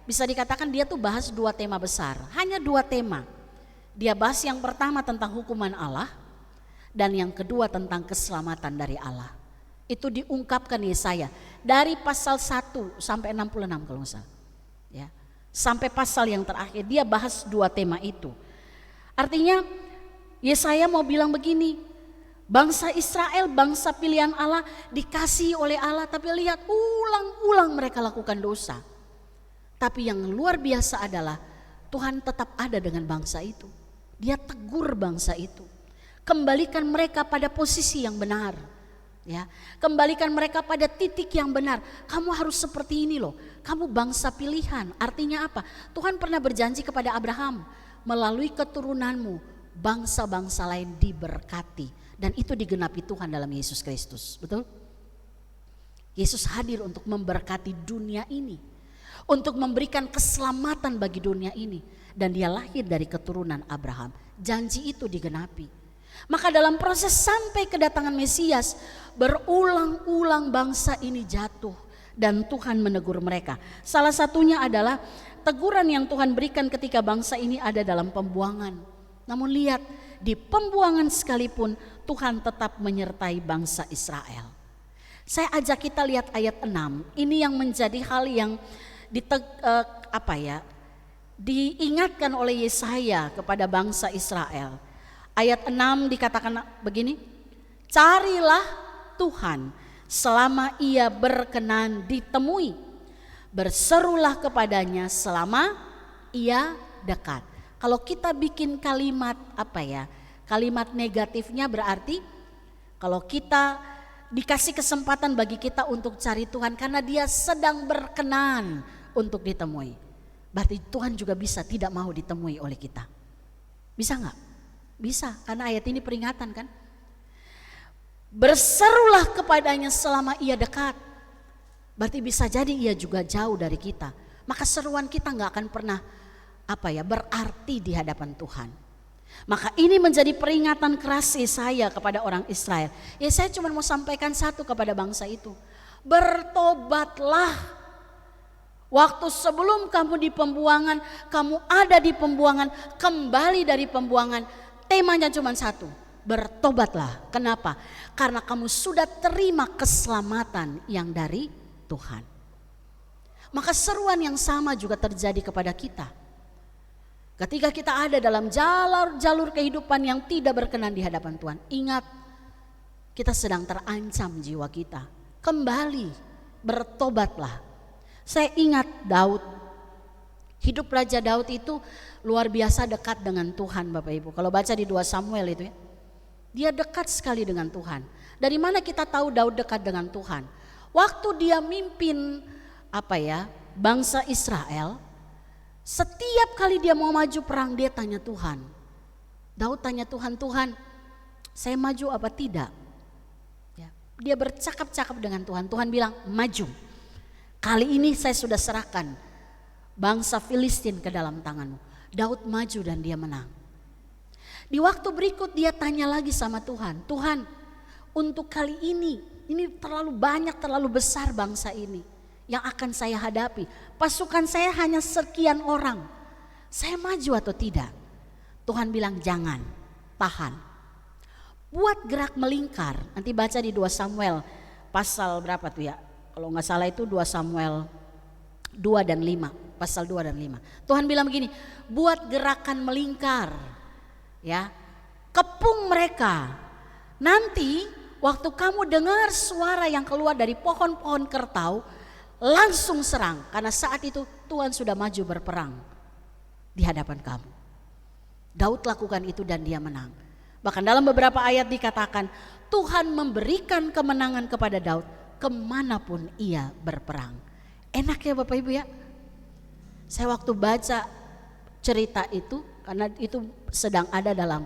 bisa dikatakan dia tuh bahas 2 tema besar. Hanya 2 tema. Dia bahas yang pertama tentang hukuman Allah, dan yang kedua tentang keselamatan dari Allah. Itu diungkapkan Yesaya dari pasal 1 sampai 66 kalau nggak salah. Ya. Sampai pasal yang terakhir dia bahas 2 tema itu. Artinya Yesaya mau bilang begini, bangsa Israel, bangsa pilihan Allah, dikasihi oleh Allah, tapi lihat ulang-ulang mereka lakukan dosa. Tapi yang luar biasa adalah Tuhan tetap ada dengan bangsa itu. Dia tegur bangsa itu. Kembalikan mereka pada posisi yang benar. Ya, kembalikan mereka pada titik yang benar. Kamu harus seperti ini loh. Kamu bangsa pilihan. Artinya apa? Tuhan pernah berjanji kepada Abraham, melalui keturunanmu bangsa-bangsa lain diberkati. Dan itu digenapi Tuhan dalam Yesus Kristus. Betul? Yesus hadir untuk memberkati dunia ini, untuk memberikan keselamatan bagi dunia ini. Dan dia lahir dari keturunan Abraham. Janji itu digenapi. Maka dalam proses sampai kedatangan Mesias, berulang-ulang bangsa ini jatuh dan Tuhan menegur mereka. Salah satunya adalah teguran yang Tuhan berikan ketika bangsa ini ada dalam pembuangan. Namun lihat, di pembuangan sekalipun Tuhan tetap menyertai bangsa Israel. Saya ajak kita lihat ayat 6. Ini yang menjadi hal yang diingatkan oleh Yesaya kepada bangsa Israel. Ayat 6 dikatakan begini, carilah Tuhan selama ia berkenan ditemui, berserulah kepadanya selama ia dekat. Kalau kita bikin kalimat kalimat negatifnya berarti kalau kita dikasih kesempatan bagi kita untuk cari Tuhan karena dia sedang berkenan untuk ditemui, berarti Tuhan juga bisa tidak mau ditemui oleh kita. Bisa gak? Bisa, karena ayat ini peringatan kan. Berserulah kepadanya selama ia dekat. Berarti bisa jadi ia juga jauh dari kita. Maka seruan kita gak akan pernah berarti di hadapan Tuhan. Maka ini menjadi peringatan keras Yesaya kepada orang Israel. Saya cuma mau sampaikan satu kepada bangsa itu. Bertobatlah. Waktu sebelum kamu di pembuangan, kamu ada di pembuangan, kembali dari pembuangan. Temanya cuma satu, bertobatlah. Kenapa? Karena kamu sudah terima keselamatan yang dari Tuhan. Maka seruan yang sama juga terjadi kepada kita. Ketika kita ada dalam jalur kehidupan yang tidak berkenan di hadapan Tuhan, ingat kita sedang terancam jiwa kita. Kembali, bertobatlah. Saya ingat Daud. Hidup Raja Daud itu luar biasa dekat dengan Tuhan Bapak Ibu. Kalau baca di 2 Samuel itu ya, dia dekat sekali dengan Tuhan. Dari mana kita tahu Daud dekat dengan Tuhan? Waktu dia mimpin bangsa Israel, setiap kali dia mau maju perang dia tanya Tuhan. Daud tanya Tuhan, Tuhan saya maju apa tidak? Ya, dia bercakap-cakap dengan Tuhan. Tuhan bilang maju. Kali ini saya sudah serahkan bangsa Filistin ke dalam tanganmu. Daud maju dan dia menang. Di waktu berikut dia tanya lagi sama Tuhan, Tuhan untuk kali ini terlalu banyak, terlalu besar bangsa ini yang akan saya hadapi. Pasukan saya hanya sekian orang. Saya maju atau tidak? Tuhan bilang jangan, tahan. Buat gerak melingkar. Nanti baca di 2 Samuel pasal berapa tuh ya? Kalau gak salah itu 2 Samuel 2 dan 5. Pasal 2 dan 5. Tuhan bilang begini, buat gerakan melingkar. Ya. Kepung mereka. Nanti waktu kamu dengar suara yang keluar dari pohon-pohon kertau, langsung serang. Karena saat itu Tuhan sudah maju berperang di hadapan kamu. Daud lakukan itu dan dia menang. Bahkan dalam beberapa ayat dikatakan, Tuhan memberikan kemenangan kepada Daud kemanapun ia berperang. Enak ya Bapak Ibu ya. Saya waktu baca cerita itu, karena itu sedang ada dalam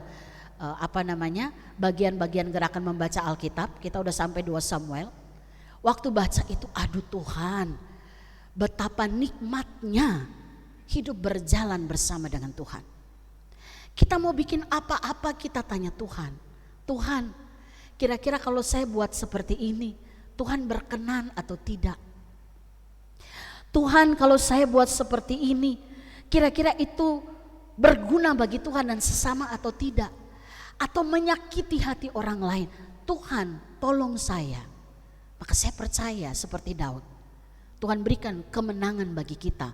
bagian-bagian gerakan membaca Alkitab. Kita udah sampai 2 Samuel. Waktu baca itu, aduh Tuhan, betapa nikmatnya hidup berjalan bersama dengan Tuhan. Kita mau bikin apa-apa kita tanya Tuhan. Tuhan, kira-kira kalau saya buat seperti ini, Tuhan berkenan atau tidak? Tuhan, kalau saya buat seperti ini, kira-kira itu berguna bagi Tuhan dan sesama atau tidak? Atau menyakiti hati orang lain? Tuhan, tolong saya. Maka saya percaya seperti Daud, Tuhan berikan kemenangan bagi kita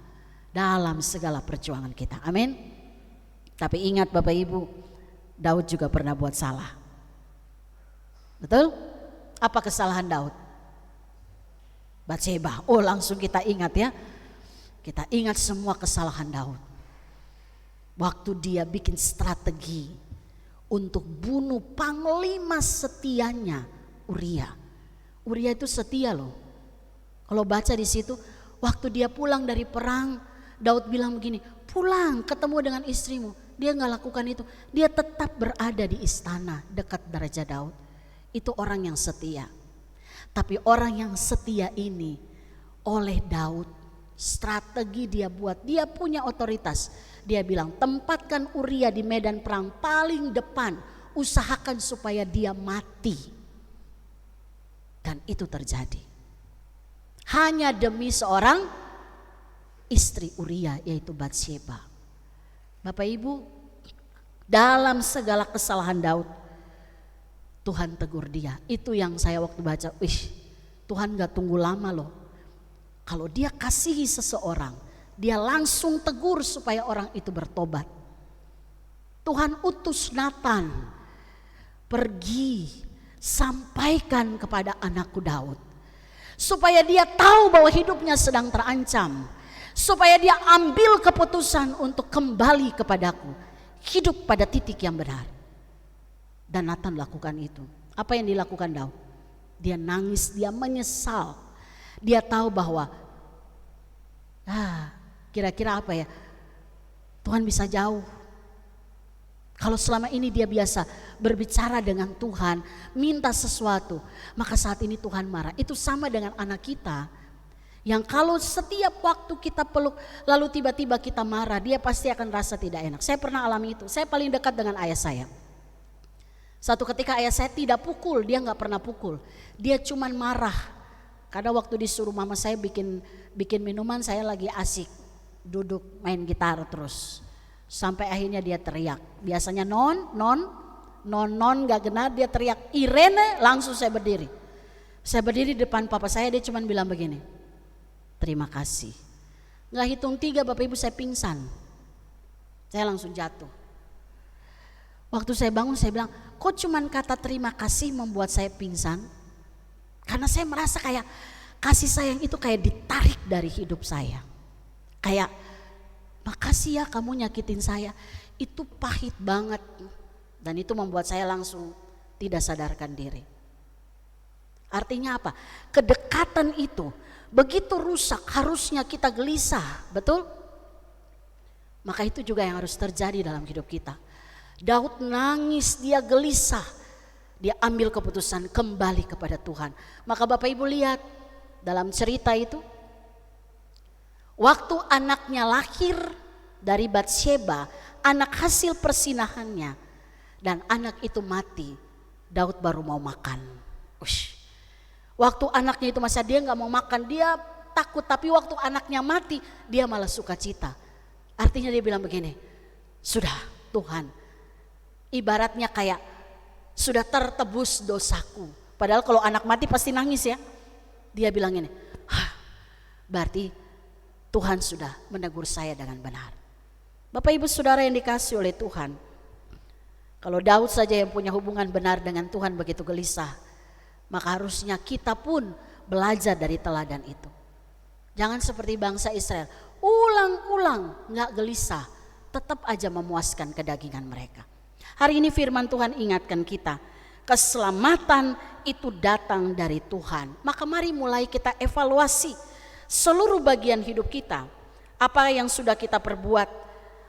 dalam segala perjuangan kita. Amin. Tapi ingat Bapak Ibu, Daud juga pernah buat salah. Betul? Apa kesalahan Daud? Batseba. Oh, langsung kita ingat ya. Kita ingat semua kesalahan Daud. Waktu dia bikin strategi untuk bunuh panglima setianya Uria. Uria itu setia loh. Kalau baca di situ, waktu dia pulang dari perang, Daud bilang begini, pulang ketemu dengan istrimu. Dia nggak lakukan itu. Dia tetap berada di istana dekat Raja Daud. Itu orang yang setia. Tapi orang yang setia ini oleh Daud, strategi dia buat, dia punya otoritas. Dia bilang, tempatkan Uria di medan perang paling depan, usahakan supaya dia mati. Dan itu terjadi. Hanya demi seorang istri Uria, yaitu Batseba. Bapak Ibu, dalam segala kesalahan Daud, Tuhan tegur dia. Itu yang saya waktu baca, Tuhan gak tunggu lama loh. Kalau dia kasihi seseorang, dia langsung tegur supaya orang itu bertobat. Tuhan utus Nathan, pergi sampaikan kepada anakku Daud, supaya dia tahu bahwa hidupnya sedang terancam, supaya dia ambil keputusan untuk kembali kepadaku, hidup pada titik yang benar. Dan Nathan lakukan itu. Apa yang dilakukan Daud? Dia nangis, dia menyesal. Dia tahu bahwa kira-kira apa ya, Tuhan bisa jauh. Kalau selama ini dia biasa berbicara dengan Tuhan, minta sesuatu, maka saat ini Tuhan marah. Itu sama dengan anak kita, yang kalau setiap waktu kita peluk lalu tiba-tiba kita marah, dia pasti akan rasa tidak enak. Saya pernah alami itu. Saya paling dekat dengan ayah saya. Satu ketika ayah saya tidak pukul, dia gak pernah pukul. Dia cuman marah. Karena waktu disuruh mama saya bikin minuman, saya lagi asik duduk main gitar terus. Sampai akhirnya dia teriak. Biasanya non gak benar, dia teriak Irene, langsung saya berdiri. Saya berdiri di depan papa saya, dia cuma bilang begini, terima kasih. Gak hitung 3 Bapak Ibu, saya pingsan. Saya langsung jatuh. Waktu saya bangun saya bilang, kok cuman kata terima kasih membuat saya pingsan? Karena saya merasa kayak kasih sayang itu kayak ditarik dari hidup saya. Kayak, makasih ya kamu nyakitin saya. Itu pahit banget. Dan itu membuat saya langsung tidak sadarkan diri. Artinya apa? Kedekatan itu begitu rusak, harusnya kita gelisah, betul? Maka itu juga yang harus terjadi dalam hidup kita. Daud nangis, dia gelisah. Dia ambil keputusan kembali kepada Tuhan. Maka Bapak Ibu lihat dalam cerita itu, waktu anaknya lahir dari Batseba, anak hasil persinahannya, dan anak itu mati, Daud baru mau makan. Waktu anaknya itu masa dia gak mau makan, dia takut. Tapi waktu anaknya mati, dia malah sukacita. Artinya dia bilang begini, sudah Tuhan, ibaratnya kayak sudah tertebus dosaku. Padahal kalau anak mati pasti nangis ya. Dia bilang ini, berarti Tuhan sudah menegur saya dengan benar. Bapak Ibu Saudara yang dikasihi oleh Tuhan, kalau Daud saja yang punya hubungan benar dengan Tuhan begitu gelisah, maka harusnya kita pun belajar dari teladan itu. Jangan seperti bangsa Israel, ulang-ulang gak gelisah, tetap aja memuaskan kedagingan mereka. Hari ini firman Tuhan ingatkan kita, keselamatan itu datang dari Tuhan. Maka mari mulai kita evaluasi seluruh bagian hidup kita. Apa yang sudah kita perbuat,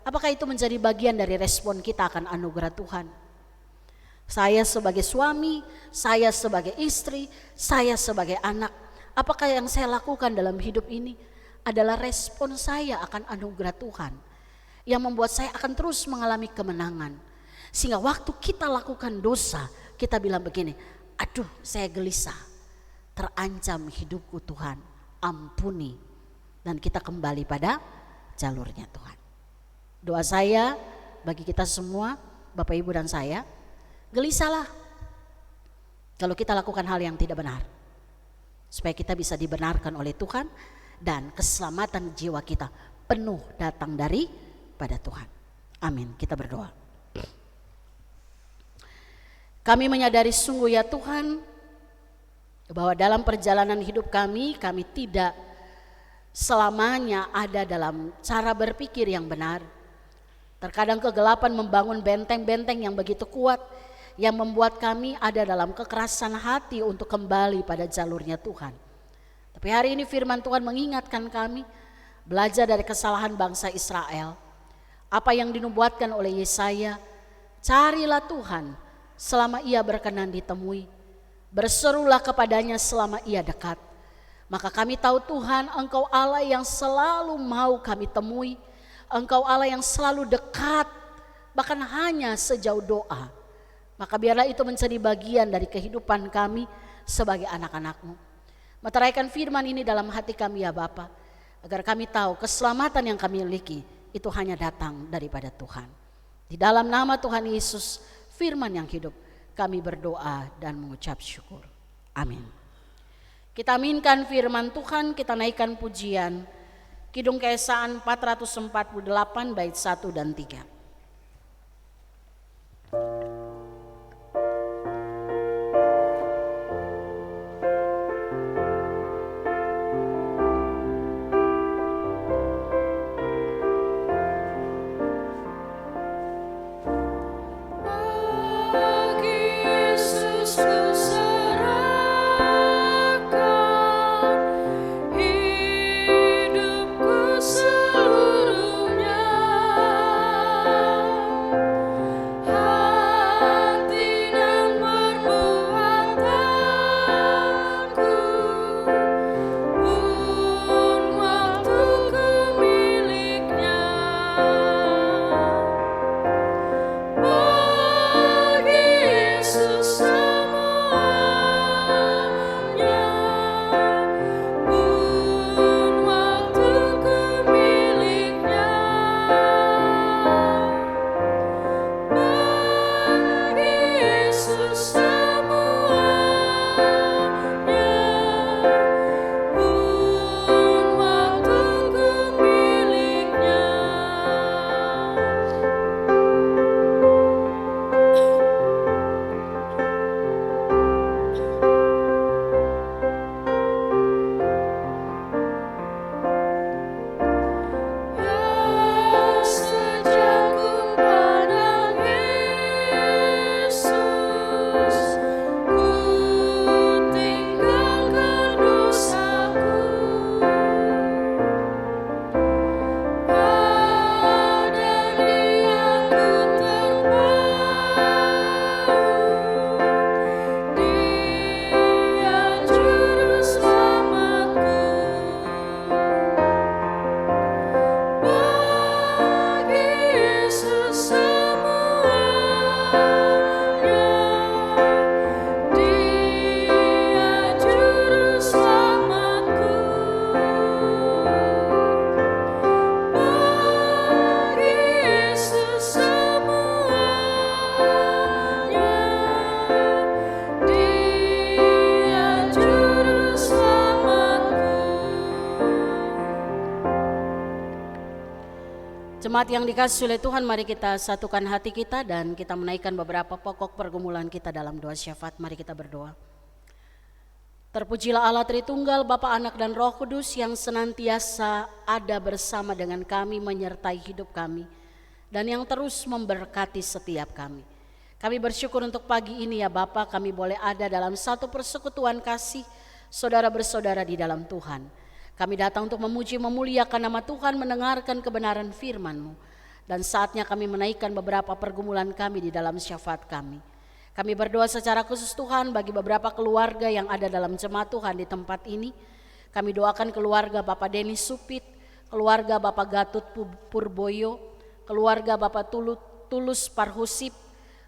apakah itu menjadi bagian dari respon kita akan anugerah Tuhan? Saya sebagai suami, saya sebagai istri, saya sebagai anak, apakah yang saya lakukan dalam hidup ini adalah respon saya akan anugerah Tuhan yang membuat saya akan terus mengalami kemenangan. Sehingga waktu kita lakukan dosa, kita bilang begini, aduh saya gelisah, terancam hidupku Tuhan, ampuni. Dan kita kembali pada jalurnya Tuhan. Doa saya bagi kita semua, Bapak Ibu dan saya, gelisahlah kalau kita lakukan hal yang tidak benar, supaya kita bisa dibenarkan oleh Tuhan dan keselamatan jiwa kita penuh datang daripada Tuhan. Amin. Kita berdoa. Kami menyadari sungguh ya Tuhan, bahwa dalam perjalanan hidup kami tidak selamanya ada dalam cara berpikir yang benar. Terkadang kegelapan membangun benteng-benteng yang begitu kuat, yang membuat kami ada dalam kekerasan hati untuk kembali pada jalurnya Tuhan. Tapi hari ini firman Tuhan mengingatkan kami, belajar dari kesalahan bangsa Israel. Apa yang dinubuatkan oleh Yesaya, carilah Tuhan selama ia berkenan ditemui, berserulah kepadanya selama ia dekat. Maka kami tahu Tuhan, Engkau Allah yang selalu mau kami temui, Engkau Allah yang selalu dekat, bahkan hanya sejauh doa. Maka biarlah itu menjadi bagian dari kehidupan kami sebagai anak-anak-Mu. Meteraikan firman ini dalam hati kami ya Bapa, agar kami tahu keselamatan yang kami miliki itu hanya datang daripada Tuhan. Di dalam nama Tuhan Yesus, firman yang hidup, kami berdoa dan mengucap syukur. Amin. Kita aminkan firman Tuhan, kita naikkan pujian Kidung Keesaan 448 bait 1 dan 3. Jemaat yang dikasihi oleh Tuhan, mari kita satukan hati kita dan kita menaikkan beberapa pokok pergumulan kita dalam doa syafaat. Mari kita berdoa. Terpujilah Allah Tritunggal, Bapa, Anak, dan Roh Kudus yang senantiasa ada bersama dengan kami, menyertai hidup kami, dan yang terus memberkati setiap kami. Kami bersyukur untuk pagi ini ya Bapa, kami boleh ada dalam satu persekutuan kasih, saudara bersaudara di dalam Tuhan. Kami datang untuk memuji memuliakan nama Tuhan, mendengarkan kebenaran firman-Mu. Dan saatnya kami menaikkan beberapa pergumulan kami di dalam syafaat kami. Kami berdoa secara khusus Tuhan bagi beberapa keluarga yang ada dalam jemaat Tuhan di tempat ini. Kami doakan keluarga Bapak Denis Supit, keluarga Bapak Gatut Purboyo, keluarga Bapak Tulus Parhusip,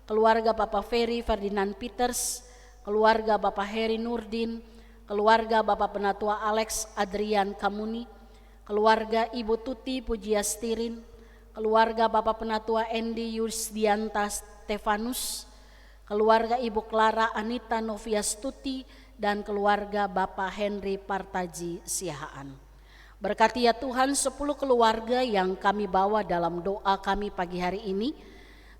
keluarga Bapak Ferry Ferdinand Peters, keluarga Bapak Heri Nurdin, keluarga Bapak Penatua Alex Adrian Kamuni, keluarga Ibu Tuti Pujiastirin, keluarga Bapak Penatua Endi Yusdianta Stefanus, keluarga Ibu Clara Anita Noviastuti, dan keluarga Bapak Henry Partaji Siahaan. Berkati ya Tuhan 10 keluarga yang kami bawa dalam doa kami pagi hari ini.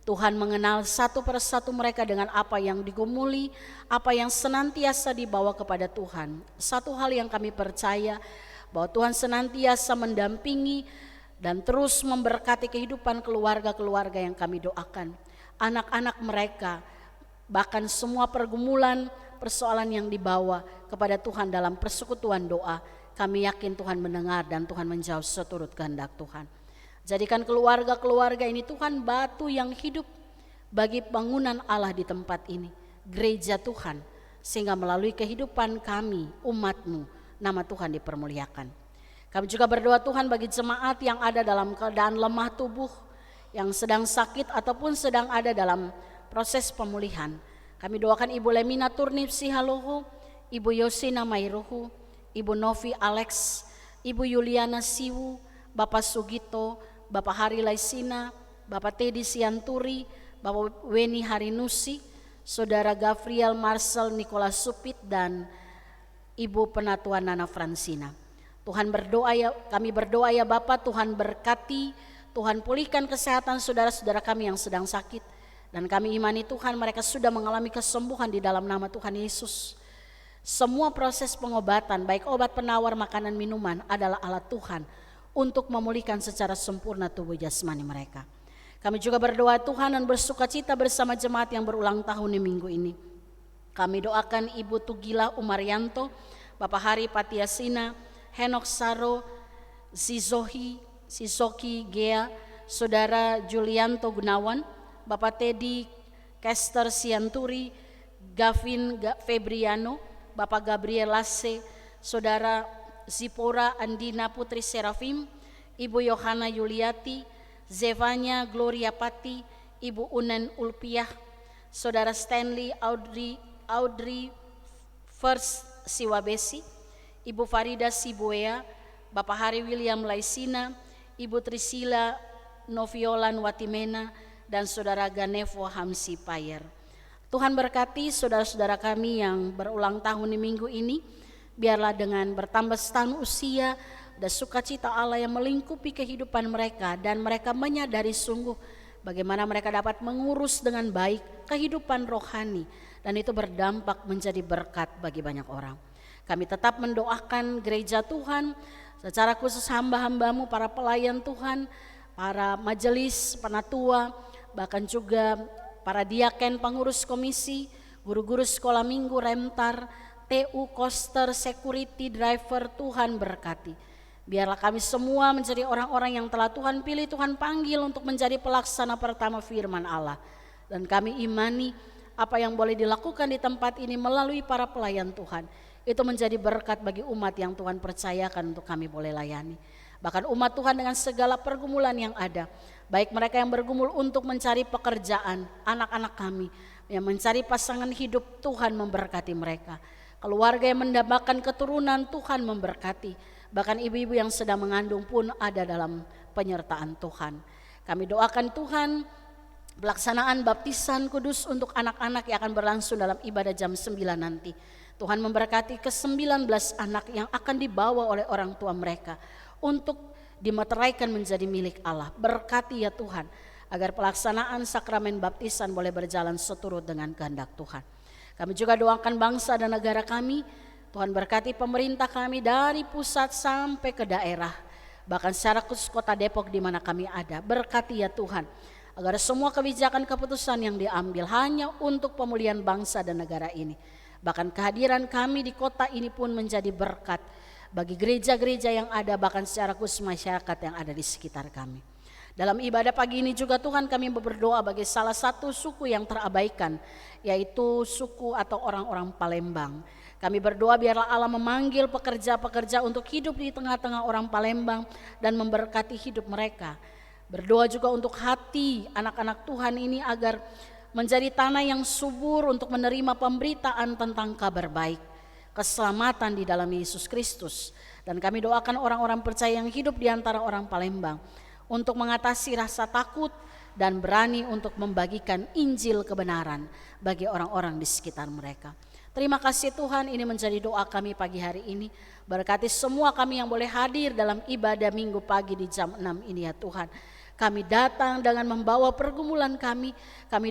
Tuhan mengenal satu persatu mereka dengan apa yang digumuli, apa yang senantiasa dibawa kepada Tuhan. Satu hal yang kami percaya bahwa Tuhan senantiasa mendampingi dan terus memberkati kehidupan keluarga-keluarga yang kami doakan. Anak-anak mereka, bahkan semua pergumulan, persoalan yang dibawa kepada Tuhan dalam persekutuan doa, kami yakin Tuhan mendengar dan Tuhan menjawab seturut kehendak Tuhan. Jadikan keluarga-keluarga ini Tuhan batu yang hidup bagi bangunan Allah di tempat ini, gereja Tuhan, sehingga melalui kehidupan kami, umat-Mu, nama Tuhan dipermuliakan. Kami juga berdoa Tuhan bagi jemaat yang ada dalam keadaan lemah tubuh, yang sedang sakit ataupun sedang ada dalam proses pemulihan. Kami doakan Ibu Lemina Turnip Sihaloho, Ibu Yosina Mairohu, Ibu Novi Alex, Ibu Yuliana Siwu, Bapak Sugito, Bapak Hari Laisina, Bapak Teddy Sianturi, Bapak Weni Harinusi, Saudara Gavriel Marcel Nicholas Supit, dan Ibu Penatua Nana Fransina. Tuhan berdoa ya, kami berdoa ya Bapak, Tuhan berkati, Tuhan pulihkan kesehatan saudara-saudara kami yang sedang sakit. Dan kami imani Tuhan mereka sudah mengalami kesembuhan di dalam nama Tuhan Yesus. Semua proses pengobatan, baik obat penawar makanan minuman, adalah alat Tuhan untuk memulihkan secara sempurna tubuh jasmani mereka. Kami juga berdoa Tuhan dan bersuka cita bersama jemaat yang berulang tahun di minggu ini. Kami doakan Ibu Tugila Umaryanto, Bapak Hari Patiasina, Henok Saro, Sizoki Gea, Saudara Julianto Gunawan, Bapak Teddy Kester Sianturi, Gavin Febriano, Bapak Gabriel Lasse, Saudara Zipora Andina Putri Serafim, Ibu Yohana Yuliati, Zevanya Gloria Pati, Ibu Unen Ulpiah, Saudara Stanley Audrey First Siwabesi, Ibu Farida Sibuea, Bapak Hari William Laisina, Ibu Trisila Noviolan Watimena, dan Saudara Ganevo Hamsi Payer. Tuhan berkati saudara-saudara kami yang berulang tahun di minggu ini. Biarlah dengan bertambah setahun usia, ada sukacita Allah yang melingkupi kehidupan mereka, dan mereka menyadari sungguh bagaimana mereka dapat mengurus dengan baik kehidupan rohani, dan itu berdampak menjadi berkat bagi banyak orang. Kami tetap mendoakan gereja Tuhan, secara khusus hamba-hambamu, para pelayan Tuhan, para majelis, penatua, bahkan juga para diaken, pengurus komisi, guru-guru sekolah minggu, remtar, TU, koster, security, driver. Tuhan berkati. Biarlah kami semua menjadi orang-orang yang telah Tuhan pilih, Tuhan panggil untuk menjadi pelaksana pertama firman Allah. Dan kami imani apa yang boleh dilakukan di tempat ini melalui para pelayan Tuhan, itu menjadi berkat bagi umat yang Tuhan percayakan untuk kami boleh layani. Bahkan umat Tuhan dengan segala pergumulan yang ada, baik mereka yang bergumul untuk mencari pekerjaan, anak-anak kami yang mencari pasangan hidup, Tuhan memberkati mereka. Keluarga yang mendambakan keturunan, Tuhan memberkati. Bahkan ibu-ibu yang sedang mengandung pun ada dalam penyertaan Tuhan. Kami doakan Tuhan pelaksanaan baptisan kudus untuk anak-anak yang akan berlangsung dalam ibadah jam 9 nanti. Tuhan memberkati ke-19 anak yang akan dibawa oleh orang tua mereka untuk dimeteraikan menjadi milik Allah. Berkati ya Tuhan, agar pelaksanaan sakramen baptisan boleh berjalan seturut dengan kehendak Tuhan. Kami juga doakan bangsa dan negara kami. Tuhan berkati pemerintah kami dari pusat sampai ke daerah, bahkan secara khusus kota Depok di mana kami ada. Berkati ya Tuhan, agar semua kebijakan keputusan yang diambil hanya untuk pemulihan bangsa dan negara ini. Bahkan kehadiran kami di kota ini pun menjadi berkat bagi gereja-gereja yang ada, bahkan secara khusus masyarakat yang ada di sekitar kami. Dalam ibadah pagi ini juga Tuhan kami berdoa bagi salah satu suku yang terabaikan, yaitu suku atau orang-orang Palembang. Kami berdoa biarlah Allah memanggil pekerja-pekerja untuk hidup di tengah-tengah orang Palembang dan memberkati hidup mereka. Berdoa juga untuk hati anak-anak Tuhan ini agar menjadi tanah yang subur untuk menerima pemberitaan tentang kabar baik, keselamatan di dalam Yesus Kristus. Dan kami doakan orang-orang percaya yang hidup di antara orang Palembang untuk mengatasi rasa takut dan berani untuk membagikan Injil kebenaran bagi orang-orang di sekitar mereka. Terima kasih Tuhan, ini menjadi doa kami pagi hari ini. Berkati semua kami yang boleh hadir dalam ibadah minggu pagi di jam 6 ini ya Tuhan. Kami datang dengan membawa pergumulan kami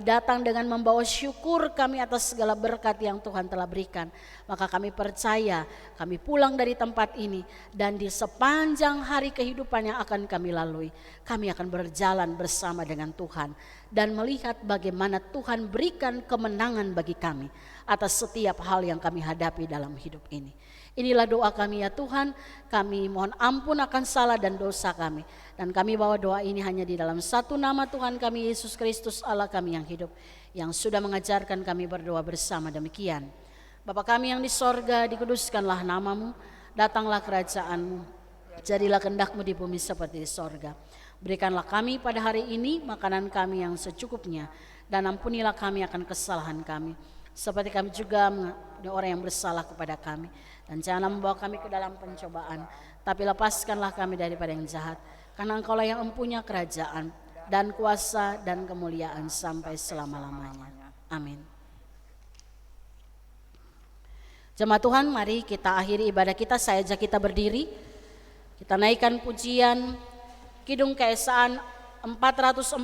datang dengan membawa syukur kami atas segala berkat yang Tuhan telah berikan. Maka kami percaya kami pulang dari tempat ini dan di sepanjang hari kehidupan yang akan kami lalui, kami akan berjalan bersama dengan Tuhan dan melihat bagaimana Tuhan berikan kemenangan bagi kami atas setiap hal yang kami hadapi dalam hidup ini. Inilah doa kami ya Tuhan, kami mohon ampun akan salah dan dosa kami. Dan kami bawa doa ini hanya di dalam satu nama Tuhan kami Yesus Kristus Allah kami yang hidup, yang sudah mengajarkan kami berdoa bersama demikian. Bapa kami yang di sorga, dikuduskanlah namamu, datanglah kerajaanmu, jadilah kehendak-Mu di bumi seperti di sorga. Berikanlah kami pada hari ini makanan kami yang secukupnya, dan ampunilah kami akan kesalahan kami, seperti kami juga mengampuni orang yang bersalah kepada kami. Dan janganlah membawa kami ke dalam pencobaan, tapi lepaskanlah kami daripada yang jahat. Karena Engkaulah yang empunya kerajaan dan kuasa dan kemuliaan sampai selama-lamanya. Amin. Jemaat Tuhan, mari kita akhiri ibadah kita. Saya ajak kita berdiri. Kita naikkan pujian Kidung Keesaan 447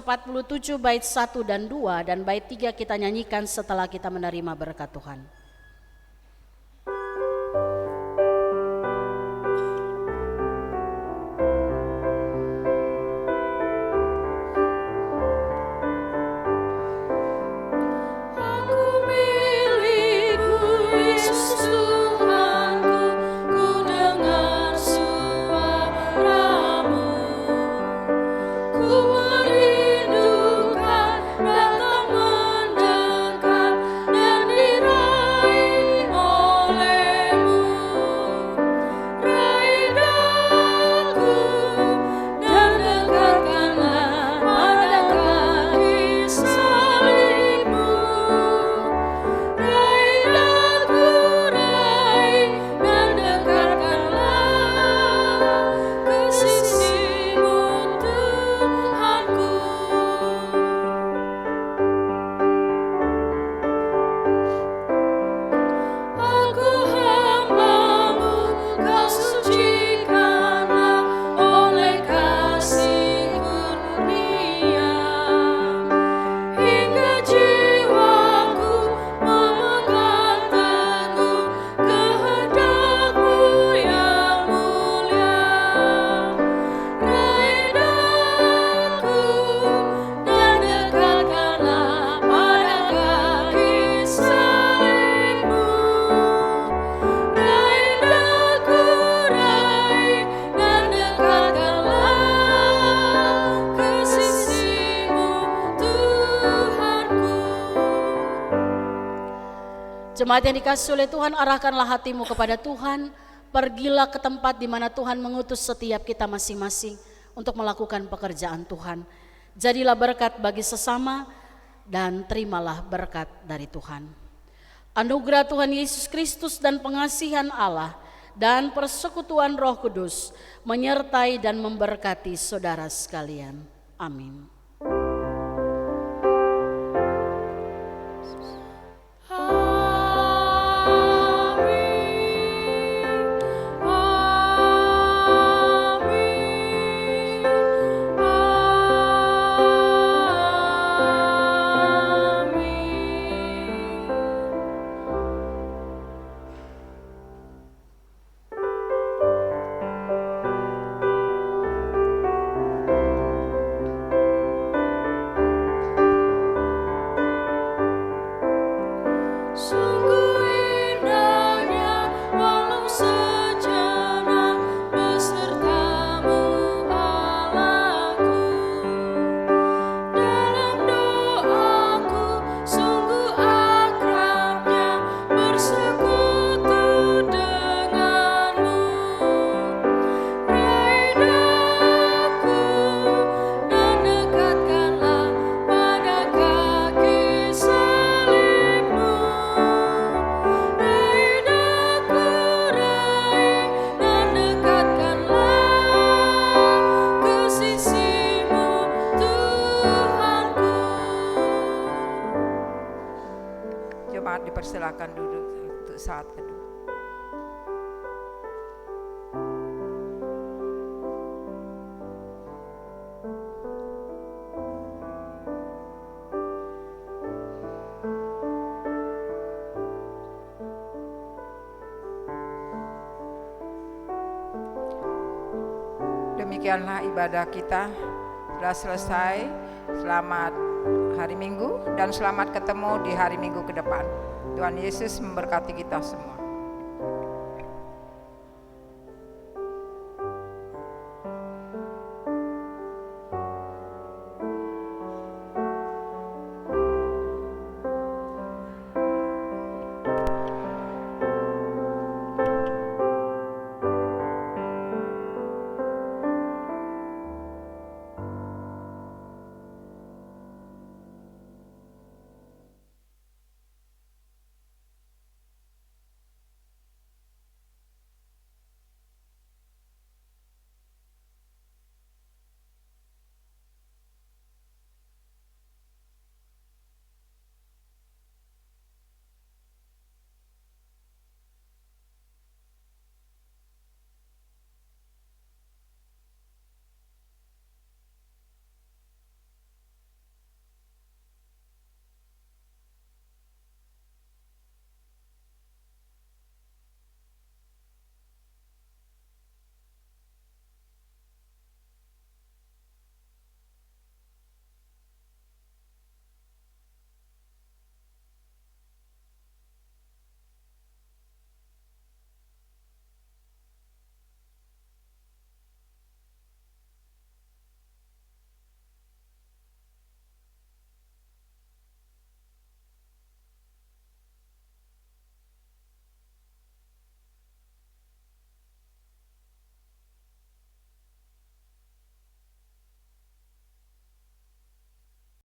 bait 1 dan 2, dan bait 3 kita nyanyikan setelah kita menerima berkat Tuhan. Jemaat yang dikasihi oleh Tuhan, arahkanlah hatimu kepada Tuhan. Pergilah ke tempat di mana Tuhan mengutus setiap kita masing-masing untuk melakukan pekerjaan Tuhan. Jadilah berkat bagi sesama dan terimalah berkat dari Tuhan. Anugerah Tuhan Yesus Kristus dan pengasihan Allah dan persekutuan Roh Kudus menyertai dan memberkati saudara sekalian. Amin. persilakan duduk untuk saat teduh. Demikianlah ibadah kita sudah selesai. Selamat hari Minggu dan selamat ketemu di hari Minggu ke depan. Tuhan Yesus memberkati kita semua.